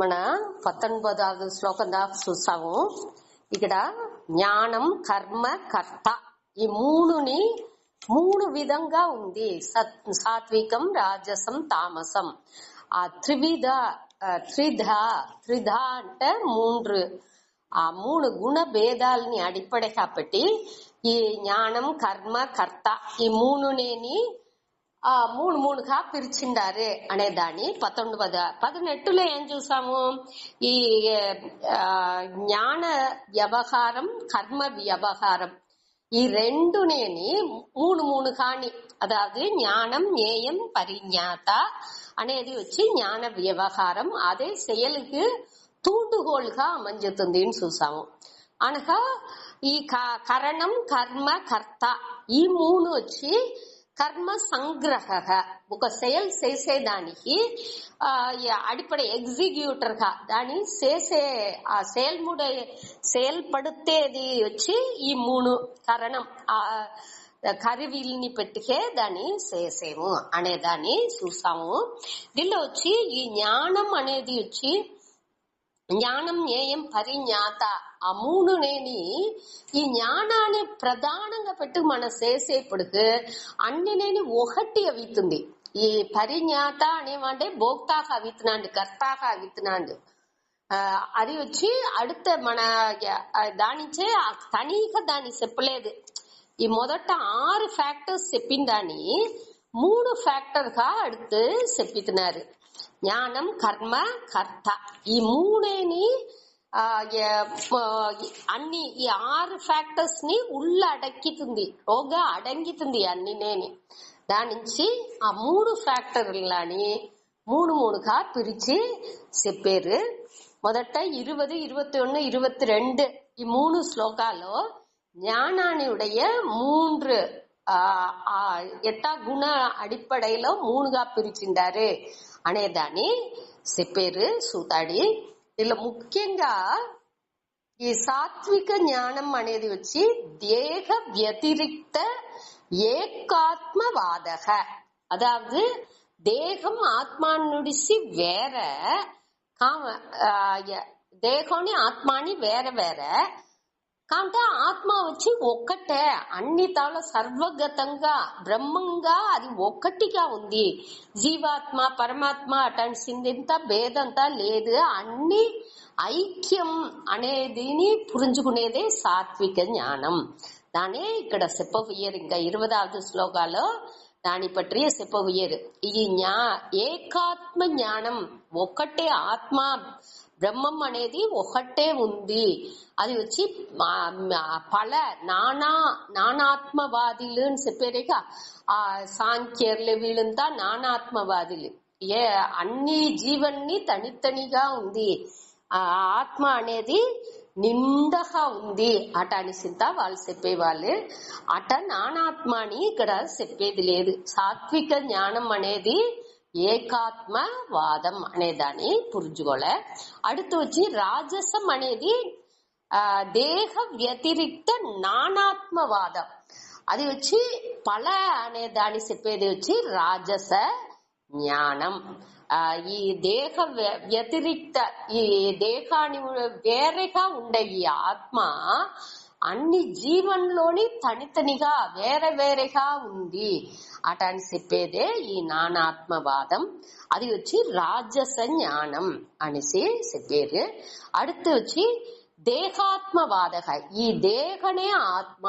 మన 19వ శ్లోకం దాకా చూసాము. ఇక్కడ జ్ఞానం, కర్మ, కర్త ఈ మూడుని మూడు విధంగా ఉంది. సాత్వికం, రాజసం, తామసం. ఆ త్రిధ అంటే మూడు. ఆ మూడు గుణ భేదాలని అడిపడే కాబట్టి ఈ జ్ఞానం, కర్మ, కర్త ఈ మూడునేని మూడుగా పిలిచిండారే అనే దాన్ని 18లో ఏం చూసాము? ఈ జ్ఞాన వ్యవహారం, కర్మ వ్యవహారం ఈ రెండునేని మూడు కాని, అதாவது ஞானம், ஞேயம், పరిజ్ఞాత అనేది వచ్చి జ్ఞాన వ్యవహారం. అదే செயலுக்கு తూண்டுగోలుగా అమంజుతుంది అని చూసాము. అనగా ఈ కరణం, కర్మ, కర్త ఈ మూడు వచ్చి కర్మ సంగ్రహ, ఒక செயல் చేసేదానికి అడిపడ ఎగ్జిక్యూటర్ గా దాన్ని చేసే ఆ செயல்படுத்தేది వచ్చి ఈ మూడు కరణం కరివిల్ని పెట్టికే దాన్ని చేసేము అనే దాన్ని చూసాము. దీనిలో వచ్చి ఈ జ్ఞానం అనేది వచ్చి జ్ఞానం, జ్ఞేయం, పరిజ్ఞాత ఆ మూడునేని ఈ జ్ఞానాన్ని ప్రధానంగా పెట్టి మనం చేసేప్పటికి అన్నినేని ఒకటి అవుతుంది. ఈ పరిజ్ఞాత అనేవంటే భోక్తాగా అవుతున్నాండి, కర్తాగా అవుతున్నాండి. అది వచ్చి அடுத்த మన దానించే తనీగా దాన్ని చెప్పలేదు. ఈ మొదట 6 ఫ్యాక్టర్స్ చెప్పిన దాన్ని 3 ఫ్యాక్టర్ గా அடுத்து చెప్పితున్నారు. జ్ఞానం, కర్మ, కర్త ఈ మూడేని అన్ని ఈ 6 ఫ్యాక్టర్స్ ని ఉள்ள అడక్కితుంది, ఓగా అడంగితుంది అన్నినేని. దాని నుంచి ఆ 3 ఫ్యాక్టర్లని మూడుగా పిలిచి చెప్పారు. మొదట 20, 21, 22 ఈ 3 శ్లోకాల్లో ஞானானியுடைய 3 ఎట్టా గుణ అడిపడైలో 3గా పిలిచిండారు అనేదాన్ని చెప్పారు సూతాడి. ఇలా ముఖ్యంగా ఈ సాత్విక జ్ఞానం అనేది వచ్చి దేహ వ్యతిరిక్త ఏకాత్మవాదக, அதாவது தேகம் ஆத்மானுடிசி வேற, దేహాన్ని ఆత్మాని వేరే వేరే కాబట్టి ఆత్మ వచ్చి ఒక్కటే, అన్ని తాళ సర్వగతంగా బ్రహ్మంగా అది ఒక్కటిగా ఉంది. జీవాత్మ పరమాత్మ అటంత భేదంతా లేదు, అన్ని ఐక్యం అనేదిని పురించుకునేదే సాత్విక జ్ఞానం. దానే ఇక్కడ చెప్పబోయారు. ఇంకా 20వ శ్లోకాలో దాని పట్టియ చెప్పబోయారు. ఈ ఏకాత్మ జ్ఞానం, ఒక్కటే ఆత్మ బ్రహ్మం అనేది ఒకటే ఉంది. అది వచ్చి పల నానాత్మవాదులు అని చెప్పారేగా, ఆ సాంఖ్యర్లు వీళ్ళంతా నానాత్మవాదులు. అన్ని జీవన్ని తనితనిగా ఉంది, ఆ ఆత్మ అనేది నిండగా ఉంది అట అనిసింత వాళ్ళు చెప్పేవాళ్ళు. అట నానాత్మని ఇక్కడ చెప్పేది లేదు. సాత్విక జ్ఞానం అనేది ఏకాత్మవాదం అనేదాన్ని పురుజుకోలే. அடுத்து వచ్చి రాజసం అనేది దేహ వ్యతిరిక్త నానాత్మవాదం. అది వచ్చి పల అనే దాన్ని చెప్పేది వచ్చి రాజస జ్ఞానం. ఈ దేహ వ్యతిరిక్త ఈ దేహాన్ని వేరేగా ఉండే ఈ ఆత్మ అన్ని జీవన్లోని తనితనిగా వేరే వేరేగా ఉంది అట అని చెప్పేదే ఈ నానాత్మవాదం. అది వచ్చి రాజస జ్ఞానం అనేసి చెప్పారు. அடுத்து వచ్చి దేహాత్మవాదக, ఈ దేహనే ఆత్మ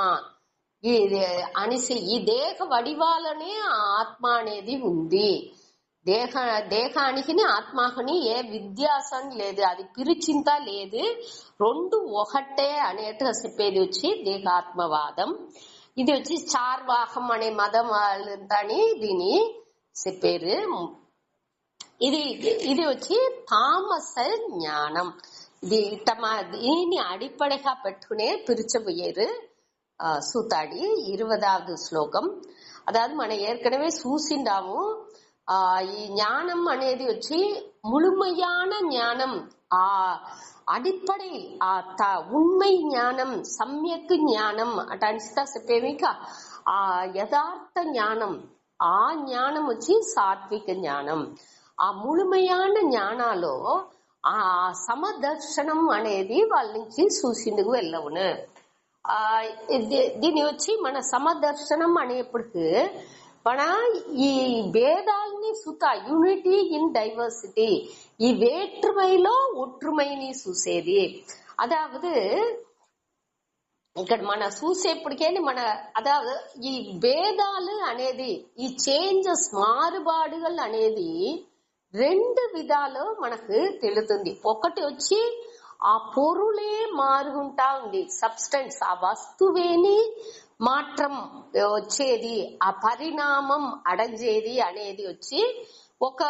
అనేసి ఈ దేహ వడివాలనే ఆత్మ అనేది ఉంది. దేహానికి ఆత్మని ఏ వ్యత్యాసం లేదు, అది పిరిచింత లేదు, రెండు ఒకటే అనేట్టుగా చెప్పేది వచ్చి దేహాత్మవాదం. ఇది వచ్చి చార్వాహం అనే మతం వాళ్ళని దీని చెప్పారు. ఇది వచ్చి తామస జ్ఞానం. దీన్ని అడిపడగా పెట్టుకునే పిరిచబోయారు సూతాడి. 20వ శ్లోకం. అதாவது మనం ఏற்கனவே చూసిండాము. ఈ జ్ఞానం అనేది వచ్చి முழுமையான ஞானம், అడిపడై ఉண்மை జ్ఞానం, సమ్యక్ జ్ఞానం అట అనిస్తా చెప్పేమిక. ఆ యథార్థ జ్ఞానం, ఆ జ్ఞానం వచ్చి సాత్విక జ్ఞానం. ఆ ముழுமையான జ్ఞానాలో ఆ సమదర్శనం అనేది వాళ్ళ నుంచి చూసిందుకు వెళ్ళవును. దీని వచ్చి మన సమదర్శనం అనేప్పటికి మన ఈ భేదాల్ని సుత యూనిటీ ఇన్ డైవర్సిటీ, ఈ వేற்றுமைలో ஒற்றுமைని చూసేది. அதாவது ఇక్కడ మన చూసేప్పటికేని మన అதாவது ఈ భేదాలు అనేది, ఈ చేంజెస్ మారుబాడుகள் అనేది రెండు విధాలు మనకు తెలుతుంది. ఒకటి వచ్చి ఆ పొరులే మారుకుంటా ఉంది, సబ్స్టెన్స్, ఆ వస్తువేని మాత్రం వచ్చేది, ఆ పరిణామం అడగేది అనేది వచ్చి ఒక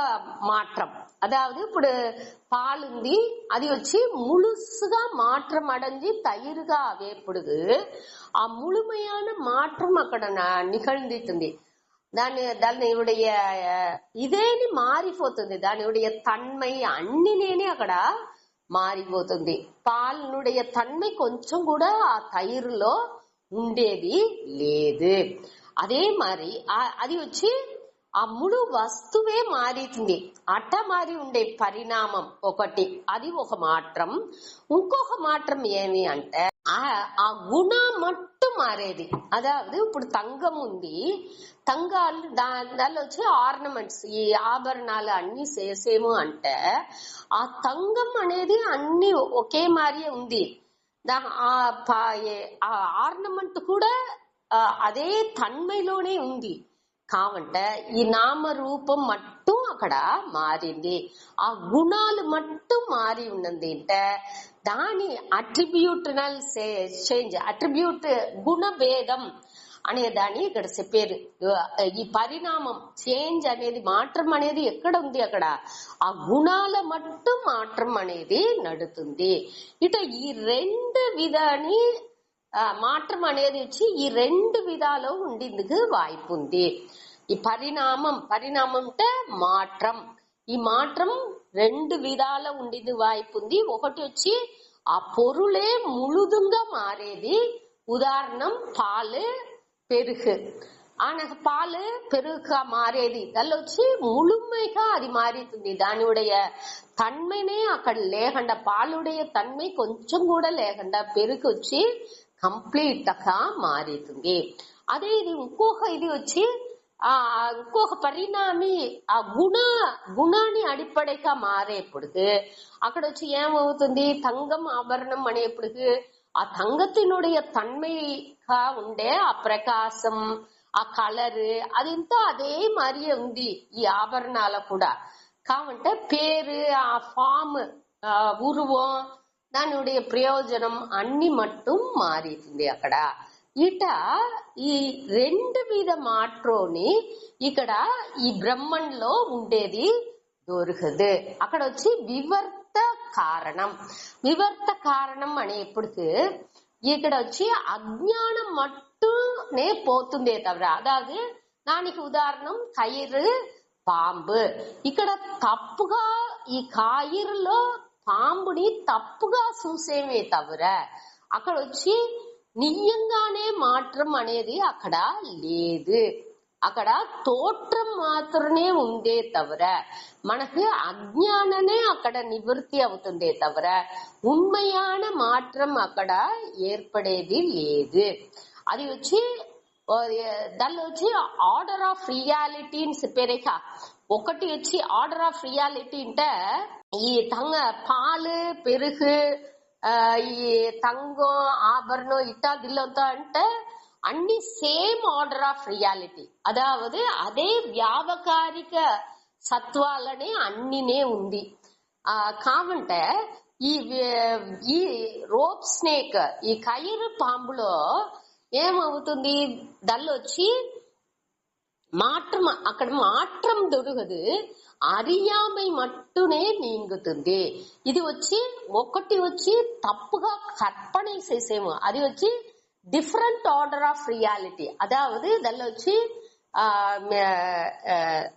மாற்றம். அதாவது ఇప్పుడు பாலுంది, అది వచ్చి முழுசுగా மாற்றம் அடைஞ்சு தயிருగా అవేప్పుడు ఆ ముழுமையான மாற்றம் అక్కడ నిகழ்ந்துతుంది. దానియుடைய ఇదేని మారిపోతుంది, దానియుடைய తన్మై అన్నినేని అక్కడ మారిపోతుంది. పాలనుடைய తన్మై కొంచెం కూడా ఆ తైరులో ఉండేది లేదు. అదే మరి అది వచ్చి ఆ ముడు వస్తువే మారుతుంది, అట్ట మారి ఉండే పరిణామం ఒకటి, అది ఒక మాత్రం. ఇంకొక మాత్రం ఏమి అంటే ఆ గుణ మట్టు మారేది. అదావదు ఇప్పుడు తంగం ఉంది, తంగాలు దానిలో వచ్చి ఆర్నమెంట్స్, ఈ ఆభరణాలు అన్ని చేసేము అంటే ఆ తంగం అనేది అన్ని ఒకే మారియే ఉంది. ఆ ఆర్నమెంట్ కూడా అదే తన్మైలోనే ఉంది. కావంటే ఈ నామరూపం మట్టు అక్కడ మారింది, ఆ గుణాలు మట్టు మారి ఉన్నది. అంటే దాని అట్రిబ్యూటనల్ చేంజ్, అట్రిబ్యూట్ గుణభేదం అనే దాన్ని ఇక్కడ చెప్పారు. ఈ పరిణామం చేంజ్ అనేది మాత్రం అనేది ఎక్కడ ఉంది, అక్కడ ఆ గుణాల మట్టు మాత్రం అనేది నడుతుంది. ఇట ఈ రెండు విధాని మాత్రం అనేది వచ్చి ఈ రెండు విధాలు ఉండేందుకు వాய்ப்பு ఉంది. ఈ పరిణామం అంటే మాత్రం, ఈ మాత్రం రెండు విధాల ఉండేందుకు వాய்ப்பு ఉంది. ఒకటి వచ్చి ఆ పొరులే ముழுதுగా మారేది. ఉదాహరణం పాలు పెరుగు, ఆనకు పాలు పెరుగుగా మారేది, దానిలో వచ్చి ముழுமைగా అది మారుతుంది. దానిuடைய తన్మైనే అక్కడ లేకుండా, పాలుடைய తన్మై కొంచెం కూడా లేకుండా పెరుగు వచ్చి కంప్లీట్ గా మారుతుంది. అదే ఇది ఇది వచ్చి ఇంకొక పరిణామి ఆ గుణాన్ని అడిపడగా మారేప్పటికి అక్కడ వచ్చి ఏమవుతుంది, తంగం ఆభరణం అనేప్పటికి ఆ తంగத்தினுடைய తన్మైగా ఉండే ఆ ప్రకాశం, ఆ కలర్, అదంతా అదే மாதிரியே ఉంది ఈ ఆభరణాల కూడా. కావంటే పేరు, ఆ ఫామ్, ఉరువం, దానిuடைய ప్రయోజనం అన్ని మట్టుం మారుతుంది అక్కడ. ఇట ఈ రెండు విధ మాట్రోని ఇక్కడ ఈ బ్రహ్మంలో ఉండేది దొరకదు. అక్కడ వచ్చి వివర్త కారణం అనేప్పటికి ఇక్కడ వచ్చి అజ్ఞానం మట్టునే పోతుందే తవిர, అదాவது దానికి ఉదాహరణం కయిరు, పాంబు. ఇక్కడ తప్పుగా ఈ కయిరులో పాంబుని తప్పుగా చూసేమే తవిర అక్కడ వచ్చి నిజంగానే మాత్రం అనేది అక్కడ లేదు. అక్కడ తోற்றம் మాత్రమే ఉందే తవిర మనకు అజ్ఞాననే అక్కడ నివృత్తి అవుతుందే తవిర ఉண்மையான మాత్రం అక్కడ ఏర్పడేది లేదు. అది వచ్చి దానిలో వచ్చి ఆర్డర్ ఆఫ్ రియాలిటీ అని చెప్పారేక. ఒకటి వచ్చి ఆర్డర్ ఆఫ్ రియాలిటీ అంటే ఈ పాలు పెరుగు, ఈ తంగం ఆభరణం ఇట్టాదిల్లంతా అంటే అన్ని సేమ్ ఆర్డర్ ఆఫ్ రియాలిటీ, అదావదు అదే వ్యావకారిక సత్వాలనే అన్నినే ఉంది. కావంటే ఈ రోప్ స్నేక్, ఈ కయిరు పాంబులో ఏమవుతుంది, దానిలో వచ్చి మాత్రం అక్కడ మాత్రం దొరకదు, அறியாமை మట్టునే నీంగుతుంది. ఇది వచ్చి ఒకటి వచ్చి తప్పుగా కற்பனை చేసేము, అది వచ్చి డిఫరెంట్ ఆర్డర్ ఆఫ్ రియాలిటీ. అదావదు దానిలో వచ్చి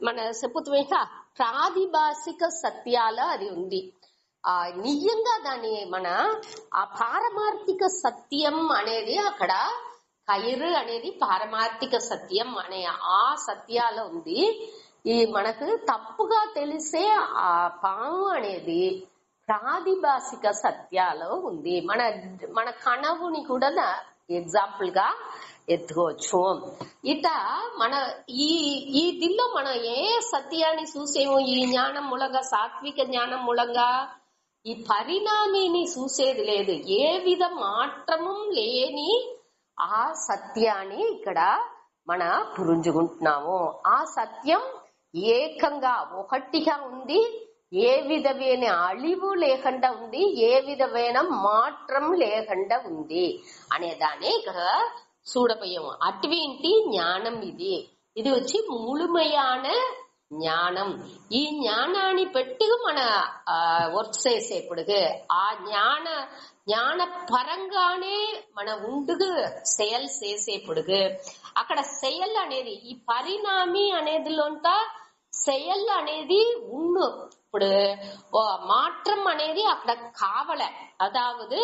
మన చెప్పుతుమేక ప్రాదిభాషిక సత్యాల అది ఉంది. నిజంగా దాని మన ఆ పారమార్థిక సత్యం అనేది అక్కడ కయిరు అనేది పారమార్థిక సత్యం అనే ఆ సత్యాల ఉంది. ఈ మనకు తప్పుగా తెలిసే ఆ పాము అనేది ప్రాతిభాసిక సత్యాలో ఉంది. మన కనవుని కూడా ఎగ్జాంపుల్ గా ఎత్తుకోవచ్చు. ఇట మన ఈ దీనిలో మనం ఏ సత్యాన్ని చూసేమో ఈ జ్ఞానం మూలంగా, సాత్విక జ్ఞానం మూలంగా ఈ పరిణామిని చూసేది లేదు. ఏ విధ మాత్రము లేని ఆ సత్యాన్ని ఇక్కడ మన పురుంజుకుంటున్నాము. ఆ సత్యం ఏకంగా ఒకటిగా ఉంది. ఏ విధమైన అழிవు లేకుండా ఉంది, ఏ విధమైన మాత్రం లేకుండా ఉంది అనే దాన్ని ఇక్కడ చూడపోయాము. అటువంటి జ్ఞానం ఇది వచ్చి ముழுமையான ஞானம். ఈ జ్ఞానాన్ని పెట్టి మన వర్క్ చేసేప్పుడు ఆ జ్ఞాన పరంగానే మన ఉండుగు సేల్ చేసేప్పుడు అక్కడ సేల్ అనేది ఈ పరిణామి అనేదిలోంతా సేల్ అనేది ఉన్ను. ఇప్పుడు மாற்றம் అనేది అక్కడ కావల. అదావదు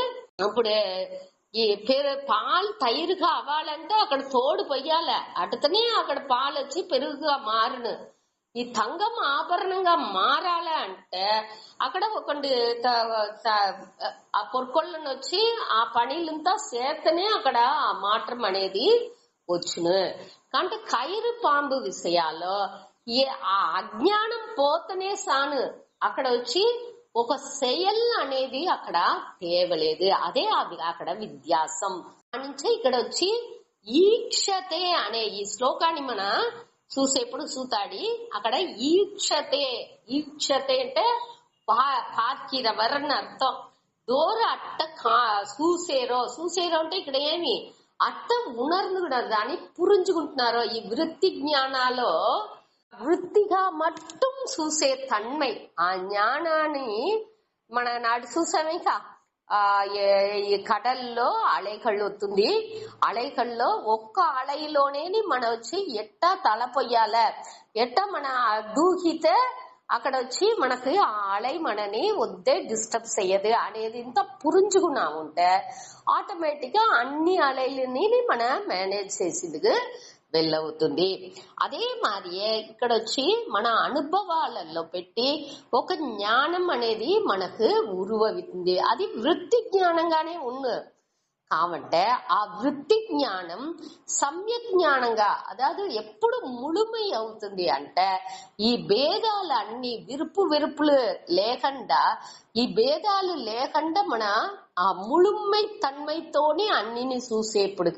ఇప్పుడు ఈ పాలు తయిరుగా అవ్వాలంటే అక్కడ తోడు పొయ్యాల, అటుతనే అక్కడ పాలు వచ్చి పెరుగుగా మారును. ఈ తంగం ఆభరణంగా మారాల అంటే అక్కడ ఒక ఆ పొర్కొళ్ళను వచ్చి ఆ పనిలంతా చేస్తనే అక్కడ ఆ మాత్రం అనేది వచ్చును. అంటే కైరు పాంబు విషయాల్లో ఆ అజ్ఞానం పోతనే సాను అక్కడ వచ్చి ఒక సెయల్ అనేది అక్కడ తేవలేదు. అదే అక్కడ వ్యత్యాసం. నుంచి ఇక్కడ వచ్చి ఈక్షతే అనే ఈ శ్లోకాన్ని మన చూసేప్పుడు చూతాడి అక్కడ ఈక్షతే అంటే పార్కిరవరని అర్థం. దూర అట్ట చూసేరో అంటే ఇక్కడ ఏమి అర్థం ఉణర్నుకున్నారు, దాన్ని పురించుకుంటున్నారో. ఈ వృత్తి జ్ఞానాలో వృత్తిగా మట్టం చూసే తన్మై ఆ జ్ఞానాన్ని మన నాటి చూసామేక ఈ కడల్లో అలైకళ్ళు వస్తుంది. అలైకల్లో ఒక్క అలైలోనే మన వచ్చి ఎట్టా తల పొయ్యాల, ఎట్టా మన దూకితే అక్కడ వచ్చి మనకి ఆ అలై మనని వద్దే డిస్టర్బ్ చెయ్యదు అనేది ఇంత పురించుకున్నా ఉంటే ఆటోమేటిక్ గా అన్ని అలైలని మన మేనేజ్ చేసేందుకు వెళ్ళవుతుంది. అదే మాదిరియే ఇక్కడ వచ్చి మన అనుభవాలలో పెట్టి ఒక జ్ఞానం అనేది మనకు ఉరువవుతుంది. అది వృత్తి జ్ఞానంగానే ఉన్ను. కావంటే ఆ వృత్తి జ్ఞానం సమ్యక్ జ్ఞానంగా అదాదు ఎప్పుడు ముழுமை అవుతుంది అంటే ఈ భేదాలు అన్ని విరుపులు లేకుండా, ఈ భేదాలు లేకుండా మన ఆ ముழுமை తన్మైతోనే అన్నిని చూసేప్పుడు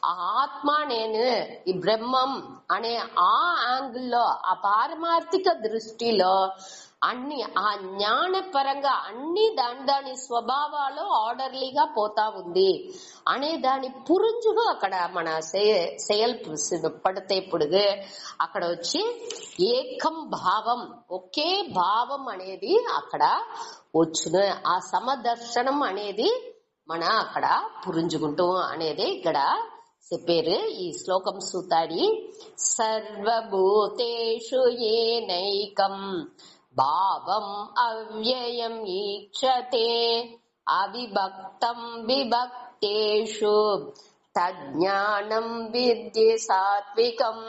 ఆ ఆత్మ నేను ఈ బ్రహ్మం అనే ఆ యాంగిల్లో ఆ పారమార్థిక దృష్టిలో అన్ని ఆ జ్ఞాన పరంగా అన్ని దాని స్వభావాలు ఆర్డర్లీగా పోతా ఉంది అనే దాని పురుంజుగా అక్కడ మన సేల్ పడితే ఇప్పుడు అక్కడ వచ్చి ఏకం భావం, ఒకే భావం అనేది అక్కడ వచ్చును. ఆ సమదర్శనం అనేది మన అక్కడ పురించుకుంటూ అనేది ఇక్కడ చెప్పారు. ఈ శ్లోకం సూతాడి సర్వభూతేషు ఏనైకం భావం అవ్యయం ఈక్షతే అవిభక్తం విభక్తేషు తజ్ఞానం విద్య సాత్వికం.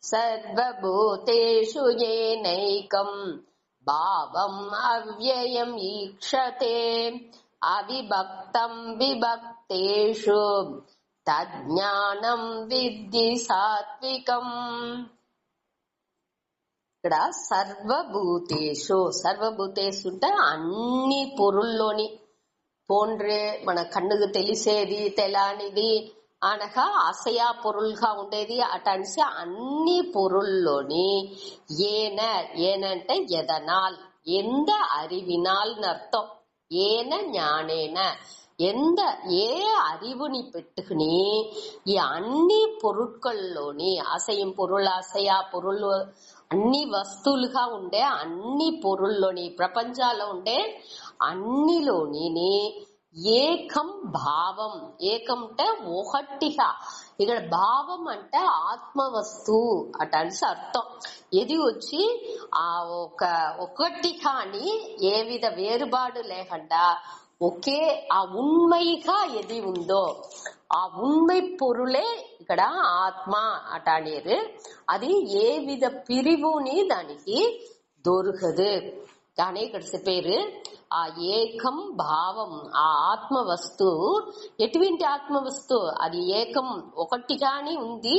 సర్వభూతేషు ఏనైకం భావం అవ్యయం ఈక్షతే అవిభక్తం విభక్తేషు తజ్ఞానం విద్య సాత్వికం. ఇక్కడ సర్వభూతేషు అంటే అన్ని పొరుల్లోని పోండ్రే మన కన్నుకు తెలిసేది తెలానిది అనగా అసయా పొరుల్గా ఉండేది అటనిసి అన్ని పొరుల్లోని ఏనంటే ఎదనాల్ ఎంద அறிவினால் అర్థం. ఏన జ్ఞానేన ఏ அறிவுని పెట్టుకుని ఈ అన్ని పొరుట్కల్లోని అసయం పొరుల్ అసయా పొరుల్ అన్ని వస్తువులుగా ఉండే అన్ని పొరుల్లోని ప్రపంచాల్లో ఉండే అన్నిలోని ఏకం భావం. ఏకం అంటే ఒకటిగా, ఇక్కడ భావం అంటే ఆత్మ వస్తువు అటనిసి అర్థం. ఇది వచ్చి ఆ ఒకటి కానీ ఏ విధ వేరుబాటు లేకుండా ఒకే ఆ ఉண்மைగా ఎది ఉందో ఆ ఉண்மை పొరులే ఇక్కడ ఆత్మ అటానేరు. అది ఏ విధ పిరివుని దానికి దొరకదు. కానీ ఇక్కడ చెప్పారు ఆ ఏకం భావం, ఆ ఆత్మ వస్తువు ఎటువంటి ఆత్మ వస్తువు, అది ఏకం ఒకటిగానే ఉంది.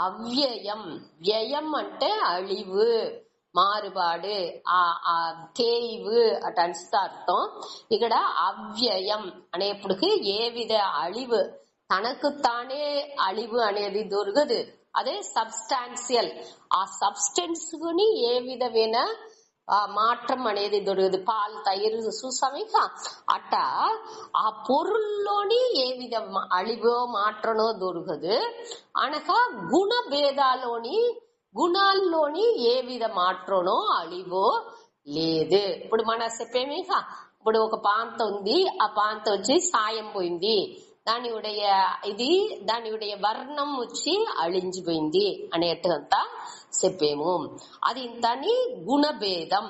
అవ్యయం, వ్యయం అంటే అழிவு, మారుబాడు, ఆ తేయివు అటు అర్థం. ఇక్కడ అవ్యయం అనేప్పటికి ఏ విధ అழிவு, తనకు తానే అழிவு అనేది దొరకదు. అదే సబ్స్టాన్షియల్, ఆ సబ్స్టెన్స్ ని ఏ విధమైన మాత్రం అనేది దొరకదు. పాలు తయారు చూసామే అట్ట ఆ పొరుల్లోని ఏ విధ అழிవో మాత్రనో దొరకదు. అనగా గుణ గుణాల్లోని ఏ విధ మాత్రనో అழிవో లేదు. ఇప్పుడు మన చెప్పేమే ఇప్పుడు ఒక పాంత ఉంది, ఆ పాంత వచ్చి సాయం పోయింది, దాని వర్ణం వచ్చి అழிంచిపోయింది అనేటంతా చెప్పేము. అది ఇంతని గుణభేదం.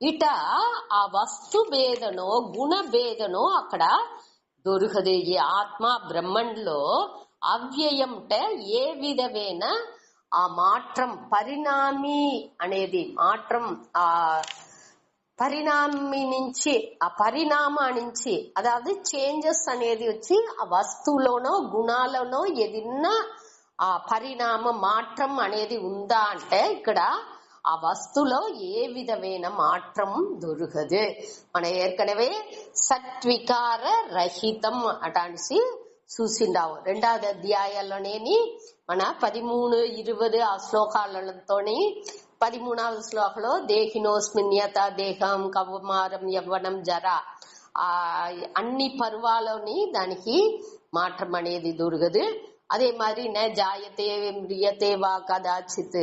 ఇట ఆ వస్తు భేదనో గుణ భేదనో అక్కడ దొరకదు. ఈ ఆత్మ బ్రహ్మంలో అవ్యయంటే ఏ విధమైన ఆ మాత్రం పరిణామి అనేది మాత్రం ఆ పరిణామి నుంచి ఆ పరిణామా నుంచి అதாவது చేంజెస్ అనేది వచ్చి ఆ వస్తువులోనో గుణాలనో ఏదన్నా ఆ పరిణామ మాత్రం అనేది ఉందా అంటే ఇక్కడ ఆ వస్తువులో ఏ విధమైన మాత్రం దొరకదు. మన ఏర్కనవే సత్వికార రహితం అటాన్సి చూసిండావు. 2వ అధ్యాయాల్లోనేని మన 13, 20 ఆ శ్లోకాలతోని 13వ శ్లోకంలో దేహినోస్మిన్యత దేహం కౌమారం యవ్వనం జర ఆ అన్ని పర్వాలని దానికి మాత్రం అనేది దొరకదు. అదే మరి న జాయతే మ్రియతే వా కదాచిత్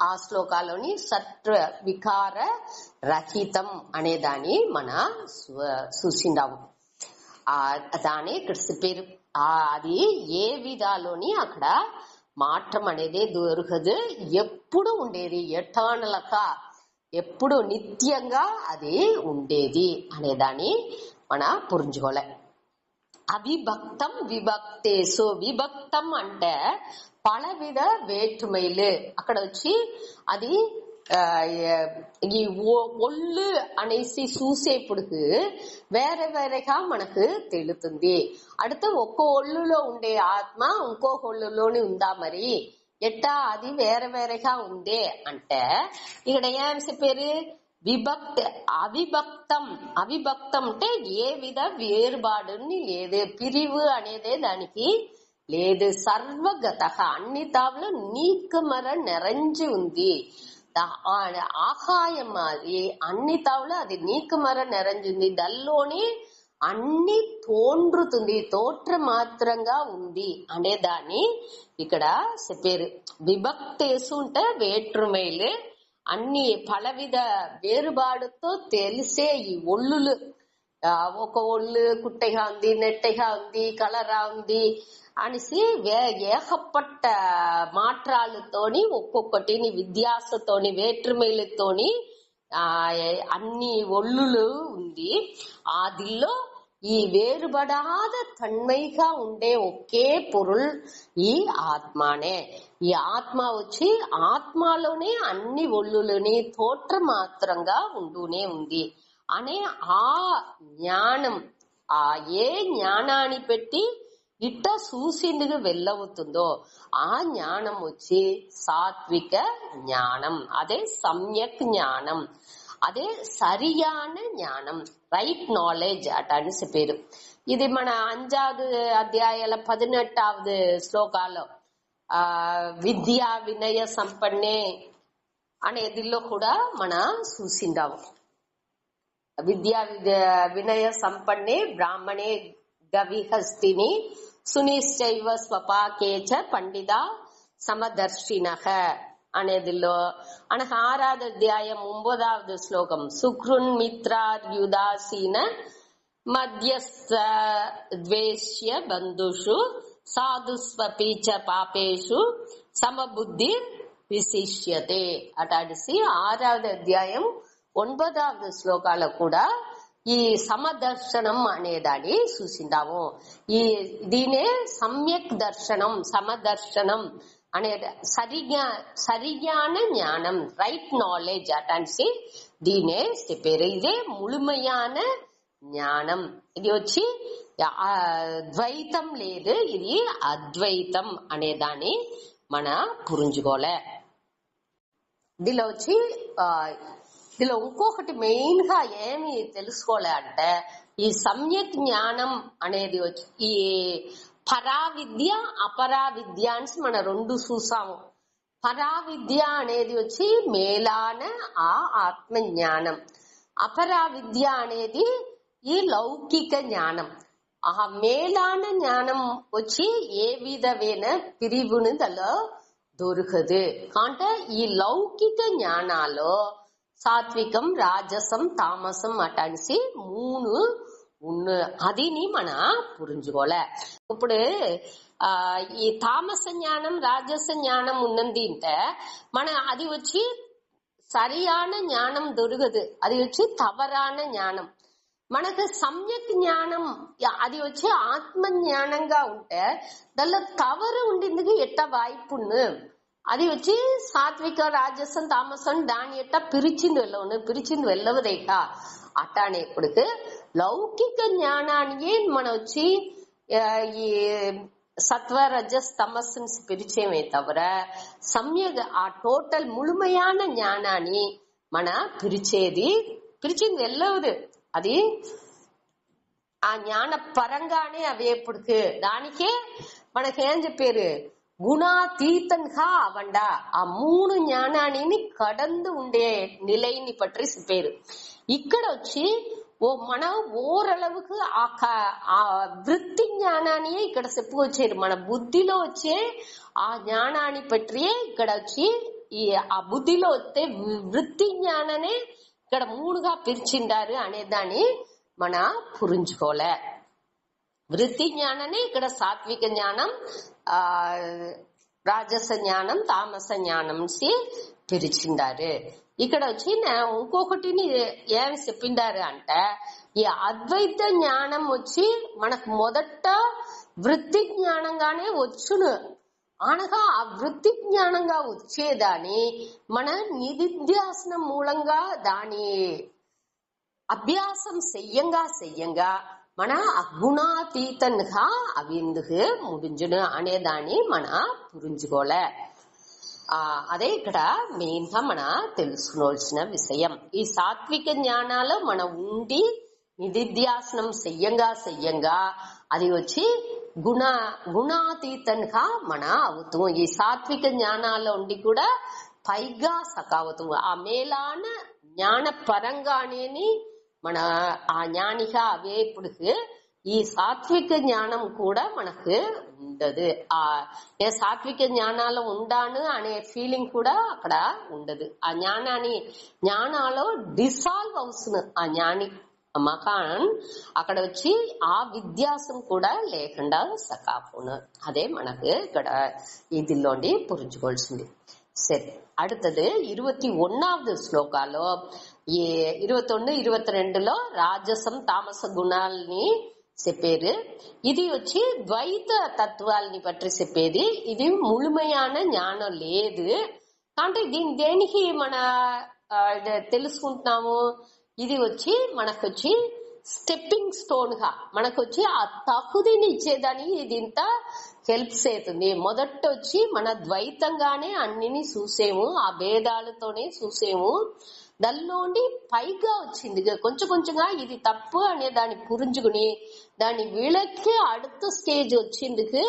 ఆ శ్లోకాలోని సత్వ వికార రహితం అనే దాన్ని మన చూసిండాము. దాని ఇక్కడ పేరు అది ఏ విధాలోని అక్కడ మాత్రం అనేది దొరకదు. ఎప్పుడు ఉండేది, ఎటర్నల్గా ఎప్పుడు నిత్యంగా అది ఉండేది అనేదాన్ని మన పురించుకోలే. అవిభక్తం విభక్తేసు, విభక్తం అంటే పలవిధ వేற்றுமைలు. అక్కడ వచ్చి అది ఈ ఒళ్ళు అనేసి చూసేప్పుడు వేరే వేరేగా మనకు తెలుతుంది. அடுத்து ఒక్క ఒళ్ళులో ఉండే ఆత్మ ఇంకొక ఒళ్ళులోని ఉందా మరి ఎట్టా అది వేరే వేరేగా ఉందే అంటే ఇక్కడ ఏం చెప్పారు విభక్త అవిభక్తం. అవిభక్తం అంటే ఏ విధ వేరుబాటుని లేదు, పిరివు అనేదే దానికి లేదు. సర్వగత అన్ని తావులో నీకమర నిరంజి ఉంది. ఆకాయం అది అన్ని తావులో అది నీకమర నిరంజింది. దల్లోనే అన్ని తోండ్రుతుంది, తోట్ర మాత్రంగా ఉంది అనే దాన్ని ఇక్కడ చెప్పారు. విభక్తేసు అంటే వేற்றுமைలు, అన్ని పలవిధ వేరుబాటుతో తెలిసే ఈ ఒళ్ళులు. ఒక ఒళ్ళు కుట్టగా ఉంది, నెట్టగా ఉంది, కలరా ఉంది అనేసి ఏకపట్ట మాత్రాలతోని ఒక్కొక్కటిని విద్యాసతోని వేற்றுமைలతోని అన్ని ఒళ్ళులు ఉంది. ఆదిలో ఈ వేరుబడాద తన్మైగా ఉండే ఒకే పొరుల్ ఈ ఆత్మనే. ఈ ఆత్మ వచ్చి ఆత్మలోనే అన్ని ఒళ్ళులని తోట్ర మాత్రంగా ఉంటూనే ఉంది అనే ఆ జ్ఞానం, ఆ ఏ జ్ఞానాన్ని పెట్టి ఇట్ట చూసిందుకు వెళ్ళవుతుందో ఆ జ్ఞానం వచ్చి సాత్విక జ్ఞానం. అదే సమ్యక్ జ్ఞానం, అదే సరియాన జ్ఞానం, రైట్ నాలెడ్జ్ అటని చెప్పారు. ఇది మన 5వ అధ్యాయాల 18వ శ్లోకాల్లో విద్యా వినయ సంపన్నే అనేదిలో కూడా మన చూసిండాము. విద్యా వినయ సంపన్నే బ్రాహ్మణే గవిహస్తిని సునిశ్చైవ స్వపాకేచ పండిత సమదర్శినః అనేదిలో అన 6వ అధ్యాయం 9వ శ్లోకం సుకృన్ మిత్రార్యుదాసీన మధ్యస్థ ద్వేష్య బంధుషు సాధుస్వపీచ పాపేషు సమబుద్ధి విశిష్యతే అటాడిసి 6వ అధ్యాయం 9వ శ్లోకాల కూడా ఈ సమదర్శనం అనేదాన్ని చూసిందాము. దీనే సమ్యక్ దర్శనం, సమదర్శనం అనే సరిజ్ఞాన జ్ఞానం, రైట్ నాలెడ్జ్ అటన్సి దీనే చెప్పారు. ఇదే ముழுமையான జ్ఞానం. ఇది వచ్చి ద్వైతం లేదు, ఇది అద్వైతం అనేదాన్ని మన పురించుకోలే. దీనిలో వచ్చి దీనిలో ఇంకొకటి మెయిన్ గా ఏమి తెలుసుకోలే అంటే, ఈ సమ్యక్ జ్ఞానం అనేది వచ్చి ఈ పరావిద్య అపరావిద్య అని మన రెండు చూసాము. పరావిద్య అనేది వచ్చి మేలాన ఆ ఆత్మ జ్ఞానం, అపరావిద్య అనేది ఈ లౌకిక జ్ఞానం. ఆ మేలాన జ్ఞానం వచ్చి ఏ విధమైన పిరివును దలో దొరకదు. అంటే ఈ లౌకిక జ్ఞానాల్లో సాత్వికం, రాజసం, తామసం అటనిసి మూడు అదిని మన పురించుకోలే. ఇప్పుడు ఈ తామస జ్ఞానం, రాజస జ్ఞానం ఉన్నది అంటే మన అది వచ్చి సరియాన జ్ఞానం దొరకదు, అది వచ్చి తవరాన జ్ఞానం. మనకు సమ్యక్ జ్ఞానం అది వచ్చి ఆత్మ జ్ఞానంగా ఉంటే దానిలో తవరు ఉండింది ఎట్ట వాய்ப்புன்னு అది వచ్చి సాత్విక, రాజసం, తామసం దాని ఎట్ట పిరిచింది వెళ్ళవదేట అట్టానే. ఇప్పుడు లౌకిక జ్ఞానాన్ని మన వచ్చి ఈ సత్వ, రజస్, తమస్సు పిరిచేమే తవర సమ్యక్ ఆ టోటల్ ముழுமையான జ్ఞానాన్ని మన పిరిచింది వెళ్ళవదు. అది ఆ జ్ఞాన పరంగానే అవి ఎప్పుడు దానికే మనకేం చెప్పారు, గుణాతీతంగా అవండా ఆ మూడు జ్ఞానాన్ని కడందు ఉండే నిలైని పట్టి చెప్పారు. ఇక్కడ వచ్చి మన ఓరளவுకు ఆ వృత్తి జ్ఞానాన్ని ఇక్కడ చెప్పుకొచ్చారు. మన బుద్ధిలో వచ్చే ఆ జ్ఞానాన్ని పట్టియే ఇక్కడ వచ్చి ఈ ఆ బుద్ధిలో వస్తే వృత్తి జ్ఞాననే ఇక్కడ మూడుగా పిలిచిండారు అనేదాన్ని మన పురించుకోలే. వృత్తి జ్ఞాననే ఇక్కడ సాత్విక జ్ఞానం, రాజస జ్ఞానం, తామస జ్ఞానం పిలిచిండారు. ఇక్కడ వచ్చి ఇంకొకటిని ఏమి చెప్పిండారు అంటే, ఈ అద్వైత జ్ఞానం వచ్చి మనకు మొదట వృత్తి జ్ఞానంగానే వచ్చును. అనగా ఆ వృత్తి జ్ఞానంగా వచ్చేదాన్ని మన నిధిధ్యాసనం మూలంగా దాని అభ్యాసం చెయ్యంగా మన అగుణాతీతంగా అవి ఎందుకు ముడించును అనేదాన్ని మన పురించుకోలే. అదే ఇక్కడ మెయిన్ గా మన తెలుసుకోవాల్సిన విషయం. ఈ సాత్విక జ్ఞానాలు మన ఉండి నిధిధ్యాసనం చెయ్యంగా అది వచ్చి గుణాతీతంగా మన అవుతాం. ఈ సాత్విక జ్ఞానాల్లో ఉండి కూడా పైగా సకావుతాం. ఆ మేలాన జ్ఞాన పరంగానే మన ఆ జ్ఞానిగా అవే ఇప్పుడు ఈ సాత్విక జ్ఞానం కూడా మనకు ఉండదు. నేను సాత్విక జ్ఞానాల్లో ఉండాను అనే ఫీలింగ్ కూడా అక్కడ ఉండదు. ఆ జ్ఞానాలో డిసాల్వ్ అవుతుంది ఆ జ్ఞాని మకాన్ అక్కడ వచ్చి ఆ విద్యాసం కూడా లేకుండా సకాపును. అదే మనకు ఇక్కడ ఇదిలోండి పురించుకోవాల్సింది. సరే, அடுத்தது 21வது శ్లోకాలో 21, 22లో రాజసం, తామస గుణాలని చెప్పారు. ఇది వచ్చి ద్వైత తత్వాలని పట్టి చెప్పేది. ఇది ముழுமையான జ్ఞానం లేదు. అంటే దీని దేనికి మన తెలుసుకుంటున్నాము, ఇది వచ్చి మనకొచ్చి స్టెప్పింగ్ స్టోన్ గా మనకొచ్చి ఆ తకుదిని ఇచ్చేదాన్ని ఇది ఇంత హెల్ప్ చేస్తుంది. మొదట వచ్చి మన ద్వైతంగానే అన్నిని చూసేము, ఆ భేదాలతోనే చూసేము. దానిలోండి పైగా వచ్చింది కొంచెంగా ఇది తప్పు అనే దాన్ని పురించుకుని దాన్ని వీళ్ళకి அடுத்த స్టేజ్ వచ్చిందుకు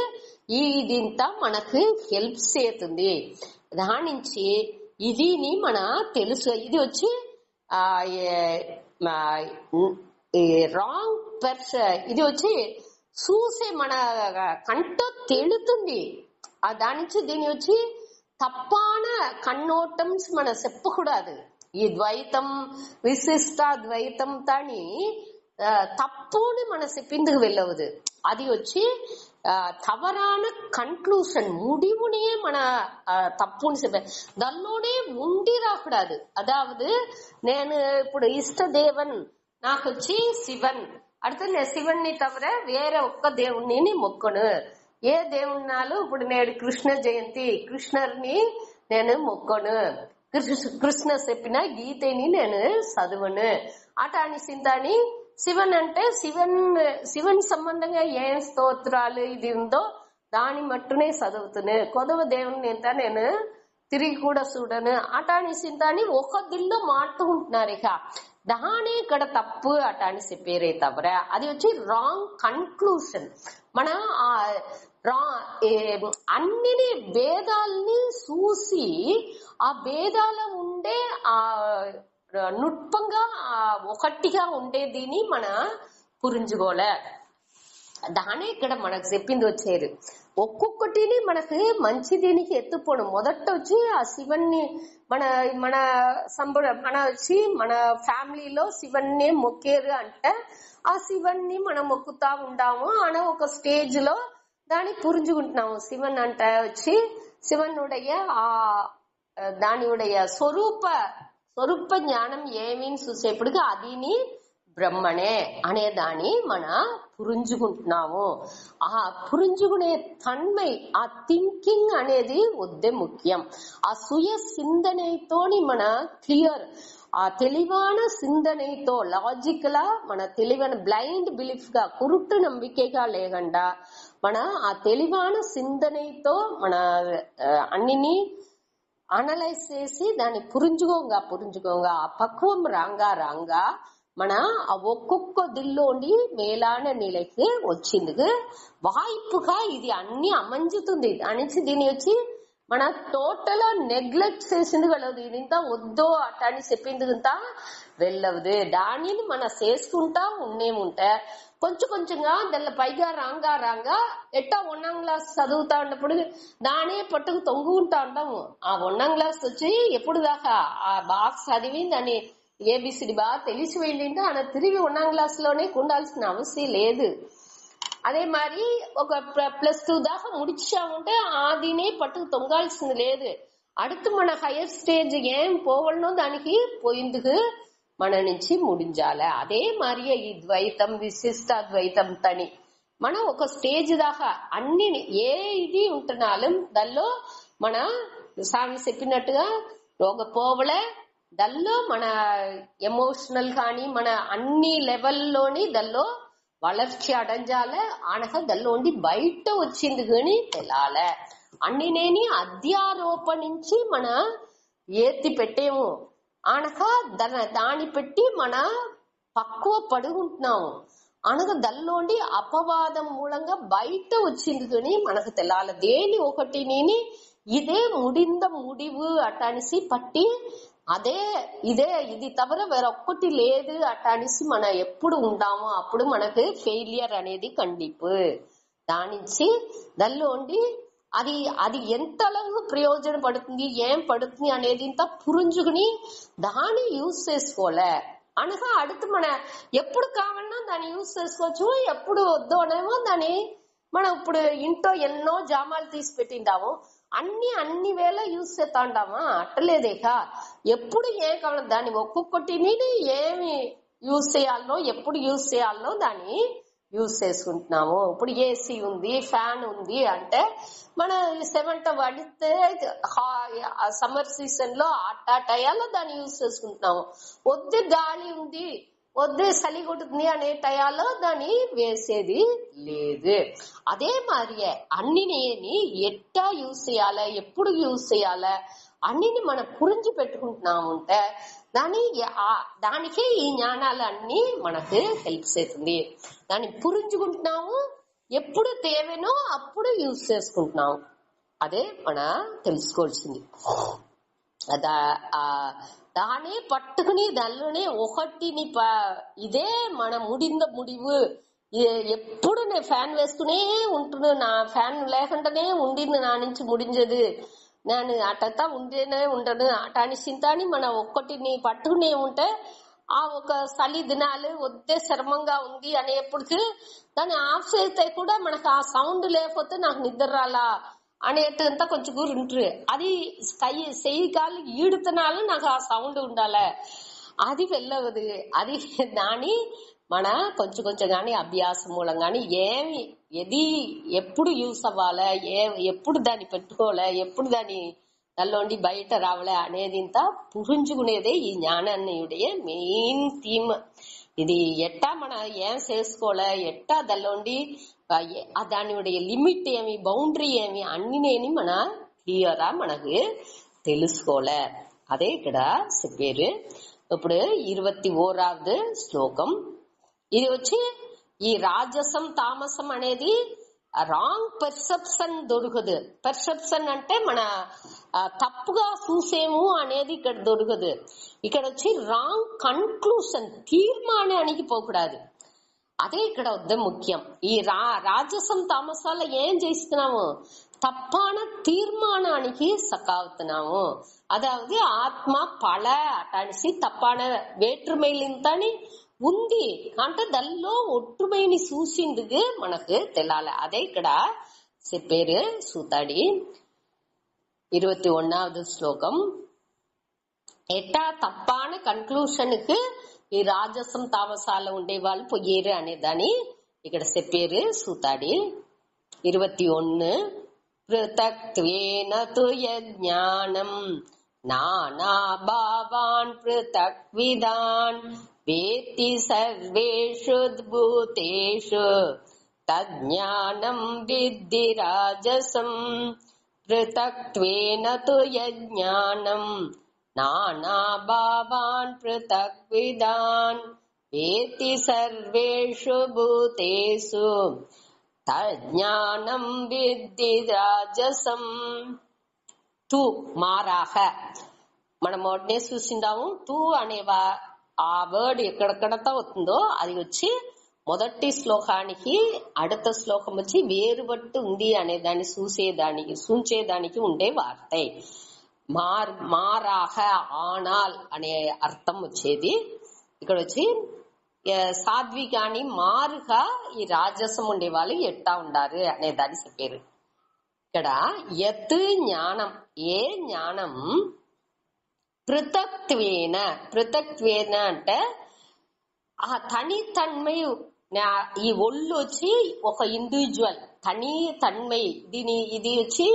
ఇదింత మనకు హెల్ప్ చేస్తుంది. దాని నుంచి ఇదిని మన తెలుసు. ఇది వచ్చి రాంగ్ పర్సన్ ఇది వచ్చి చూసే మన కంటో తెలుతుంది. దాని నుంచి దీని వచ్చి తప్పాన కన్నోటం మన చెప్పకూడదు. ఈ ద్వైతం విశిష్ట ద్వైతం తాని తప్పుని మన చెప్పిందుకు వెళ్ళవదు. అది వచ్చి తవరాన కన్క్లూషన్ முடிவுனே మన తప్పుని చెప్ప దానిలోనే ఉండి రాకూడదు. అదావదు నేను ఇప్పుడు ఇష్టదేవన్ నాకు వచ్చి శివన్, அடுத்து నేను శివన్ని తవర వేరే ఒక్క దేవుణ్ణి మొక్కను. ఏ దేవుణ్ణాలు ఇప్పుడు నేడు కృష్ణ జయంతి కృష్ణర్ని నేను మొక్కను. కృష్ణ చెప్పిన గీతని నేను చదువును అటాని సింతాని శివన్ అంటే శివన్ సంబంధంగా ఏం స్తోత్రాలు ఇది ఉందో దాని మట్టునే చదువుతును కొదవ దేవుని ఎంత నేను తిరిగి కూడా చూడను అటాని సింతాని ఒక దిల్లో మాట్లాడుకుంటున్నారు ఇక దాని ఇక్కడ తప్పు అటాని చెప్పేరే తవర అది వచ్చి రాంగ్ కన్క్లూషన్ మన అన్ని భేదాల్ని చూసి ఆ భేదాల ఉండే ఆ నుట్పంగా ఒకటిగా ఉండేదిని మన పురించుకోలే దానే ఇక్కడ మనకు చెప్పింది వచ్చేది ఒక్కొక్కటిని మనకు మంచి దీనికి ఎత్తుపోవడం మొదట వచ్చి ఆ శివన్ని మన మన మన వచ్చి మన ఫ్యామిలీలో శివన్నే మొక్కేరు అంటే ఆ శివన్ని మనం మొక్కుతా ఉండాము అనే ఒక స్టేజ్ లో దాన్ని పురించుకుంటున్నాము శివన్ అంటే వచ్చి శివనుடைய ఆ దానియుடைய స్వరూప జ్ఞానం ఏమీని చూసేప్పటికి అదిని బ్రహ్మనే అనే దాన్ని మన పురించుకుంటున్నాము ఆ పురించుకునే తన్మై ఆ థింకింగ్ అనేది వద్దే ముఖ్యం ఆ సుయ సింధనతోని మన క్లియర్ ఆ తెలివాన సింధనతో లాజికల్ మన తెలివైన బ్లైండ్ బిలీఫ్ గా కురుట్టు నంబికగా లేకుండా మన ఆ తెలివాన సింధనతో మన అన్నిని అనలైజ్ చేసి దాన్ని పురించుకోగా ఆ పక్వం రాంగా మన ఒక్కొక్క దిల్లోండి మేలాన నిలకి వచ్చింది వాయిపుగా ఇది అన్ని అమంజుతుంది దానించి దీని వచ్చి మన టోటల్ నెగ్లెక్ట్ చేసింది వెళ్ళదు ఇదింతా వద్దో అట్టని చెప్పింది ఇంతా వెళ్ళవదు దానిని మన చేసుకుంటా ఉండేముంటే కొంచెంగా దాని పైగా రాంగా ఎట్టా 1వ క్లాస్ చదువుతా ఉన్నప్పుడు దానే పట్టుకు తొంగుకుంటా ఉంటాము ఆ 1వ క్లాస్ వచ్చి ఎప్పుడు దాకా ఆ బాక్స్ చదివి దాన్ని ఏబిసిడి బాగా తెలిసి వెళ్ళింటే ఆయన తిరిగి 1వ క్లాస్ లోనే ఉండాల్సిన అవసరం లేదు అదే మరి ఒక +2 దాకా ముడిచాముంటే ఆదినే పట్టుకు తొంగాల్సింది లేదు அடுத்து మన హైయర్ స్టేజ్ ఏం పోవడనో దానికి పోయిందుకు మన నుంచి ముడించాల అదే మరియ ఈ ద్వైతం విశిష్ట ద్వైతం తని మనం ఒక స్టేజ్ దాకా అన్ని ఏ ఇది ఉంటున్నాலும் దానిలో మన స్వామి చెప్పినట్టుగా రోగ పోవలే దానిలో మన ఎమోషనల్ కానీ మన అన్ని లెవెల్లోని దానిలో వளர்ச்சி అడంజాల ఆనక దానిలోండి బయట వచ్చింది కానీ తెలాల అన్ని నేని అధ్యారోపణించి మన ఏత్తి పెట్టేము ఆనక దాని పెట్టి మన పక్కువ పడుకుంటున్నాము అనక దానిలోండి అపవాదం మూలంగా బయట వచ్చింది కానీ మనకు తెలాల దేని ఒకటి నేని ఇదే ముడింద ముడివు అటానిసి పట్టి అదే ఇది తవర వేరొక్కటి లేదు అటానిసి మన ఎప్పుడు ఉంటామో అప్పుడు మనకు ఫెయిలియర్ అనేది కండిపు దానించి దానిలోండి అది ఎంతలాగా ప్రయోజన పడుతుంది ఏం పడుతుంది అనేది ఇంత పురించుకుని దాన్ని యూజ్ చేసుకోలే అనగా அடுத்து మన ఎప్పుడు కావాలన్నా దాన్ని యూజ్ చేసుకోవచ్చు ఎప్పుడు వద్దు అనేమో దాన్ని మనం ఇప్పుడు ఇంట్లో ఎన్నో జామాలు తీసి పెట్టింటాము అన్ని వేళ యూజ్ చేస్తాంటామా అట్టలేదేక ఎప్పుడు ఏం కావాలి దాన్ని ఒక్కొక్కటిని ఏమి యూజ్ చేయాలనో ఎప్పుడు యూజ్ చేయాలనో దాన్ని యూజ్ చేసుకుంటున్నాము ఇప్పుడు ఏసీ ఉంది ఫ్యాన్ ఉంది అంటే మన సెమంట పడితే సమ్మర్ సీజన్ లో ఆ టయాల్లో దాన్ని యూజ్ చేసుకుంటున్నాము వద్దు గాలి ఉంది వద్దు చలి కొడుతుంది అనే టయాల్లో దాన్ని వేసేది లేదు అదే మారియే అన్నిని ఎట్టా యూజ్ చేయాలా ఎప్పుడు యూజ్ చేయాలా అన్నిని మనం పురించి పెట్టుకుంటున్నాముంటే దానికే ఈ జ్ఞానాలన్నీ మనకు హెల్ప్ చేస్తుంది దాన్ని పురించుకుంటున్నాము ఎప్పుడు తేవెనో అప్పుడు యూజ్ చేసుకుంటున్నాము అదే మన తెలుసుకోవాల్సింది దానే పట్టుకుని దానిలోనే ఒకటిని ఇదే మన ముడింద ముడివు ఎప్పుడు నేను ఫ్యాన్ వేస్తూనే ఉంటున్నా నా ఫ్యాన్ లేకుండానే ఉండింది నా నుంచి ముడించదు నేను అటంతా ఉండేనే ఉండను అటాని సింతాని మన ఒక్కటిని పట్టుకునే ఉంటే ఆ ఒక చలి దినాలు వద్దే శ్రమంగా ఉంది అనేప్పటికి దాన్ని ఆఫ్ చేస్తే కూడా మనకు ఆ సౌండ్ లేకపోతే నాకు నిద్ర రాలా అనేటంతా కొంచెం ఉంటారు అది చెయ్యి కాలు ఈడుతున్నాలు నాకు ఆ సౌండ్ ఉండాలి అది వెళ్ళవదు అది దాని మన కొంచెం గాని అభ్యాసం మూలం గాని ఏది ఎప్పుడు యూస్ అవ్వాలా ఎప్పుడు దాన్ని పెట్టుకోవాలా ఎప్పుడు దాన్ని దానిలోండి బయట రావలే అనేది ఇంత పురించుకునేదే ఈ జ్ఞానాన్నియుடைய మెయిన్ థీమ్. ఇది ఎట్టా మన ఏం చేసుకోలే, ఎట్టా దానిలోండి దానియుடைய లిమిట్ ఏమి, బౌండరీ ఏమి అన్నినేని మన క్లియరా మనకు తెలుసుకోలే. అదే ఇక్కడ చెప్పారు. ఇప్పుడు 21వ శ్లోకం. ఇది వచ్చి ఈ రాజసం తామసం అనేది రాంగ్ పర్సెప్షన్ దొరకదు. పర్సెప్షన్ అంటే మన తప్పుగా చూసేము అనేది ఇక్కడ దొరకదు. ఇక్కడ వచ్చి రాంగ్ కన్క్లూషన్, తీర్మానానికి పోకూడదు. అదే ఇక్కడ వద్ద ముఖ్యం. ఈ రాజసం తామసాల ఏం చేస్తున్నాము, తప్పాన తీర్మానానికి సకావుతున్నాము. అదావది ఆత్మ పళ అటానిసి తప్పాన వేற்றுமையிலிంతని ఉంది అంటే దానిలో ఒట్టుమైని చూసిందుకు మనకు తెలాలి. అదే ఇక్కడ చెప్పారు సూతాడి. 21వ శ్లోకం. ఎట్టా తప్పాన కన్క్లూషన్కి ఈ రాజసం తామసాల ఉండే వాళ్ళు పొయ్యేరు అనేదాన్ని ఇక్కడ చెప్పారు సూతాడి. 21. పృథక్త్వేన తు యజ్ఞానం నానా భావాన్ పృథక్విదాన్ వేత్తి సర్వేషు భూతేషు తజ్ఞానం విద్ధి రాజసం. పృథక్త్వేన తు యజ్ఞానం నానా భావాన్ పృథక్విదాన్ వేత్తి సర్వేషు భూతేషు తజ్ఞానం విద్ధి రాజసం. తూ మారాహ మనం మొదనే చూసిందాము. తూ అనేవా ఆ వర్డ్ ఎక్కడెక్కడతో అవుతుందో అది వచ్చి మొదటి శ్లోకానికి அடுத்த శ్లోకం వచ్చి వేరుబట్టు ఉంది అనే దాన్ని సూచేదానికి ఉండే వార్తే. మారాహ ఆనాల్ అనే అర్థం వచ్చేది. ఇక్కడ వచ్చి సాధ్వికాని మారుగా ఈ రాజసం ఉండే వాళ్ళు ఎట్టా ఉండారు అనే దాన్ని చెప్పారు. ఇక్కడ యత్ జ్ఞానం, ఏ జ్ఞానం పృథక్త్వేన. పృథక్త్వేన అంటే ఆ తనితన్మై, ఈ ఒళ్ళు వచ్చి ఒక ఇండివిజువల్ తనితన్మై, ఇది వచ్చి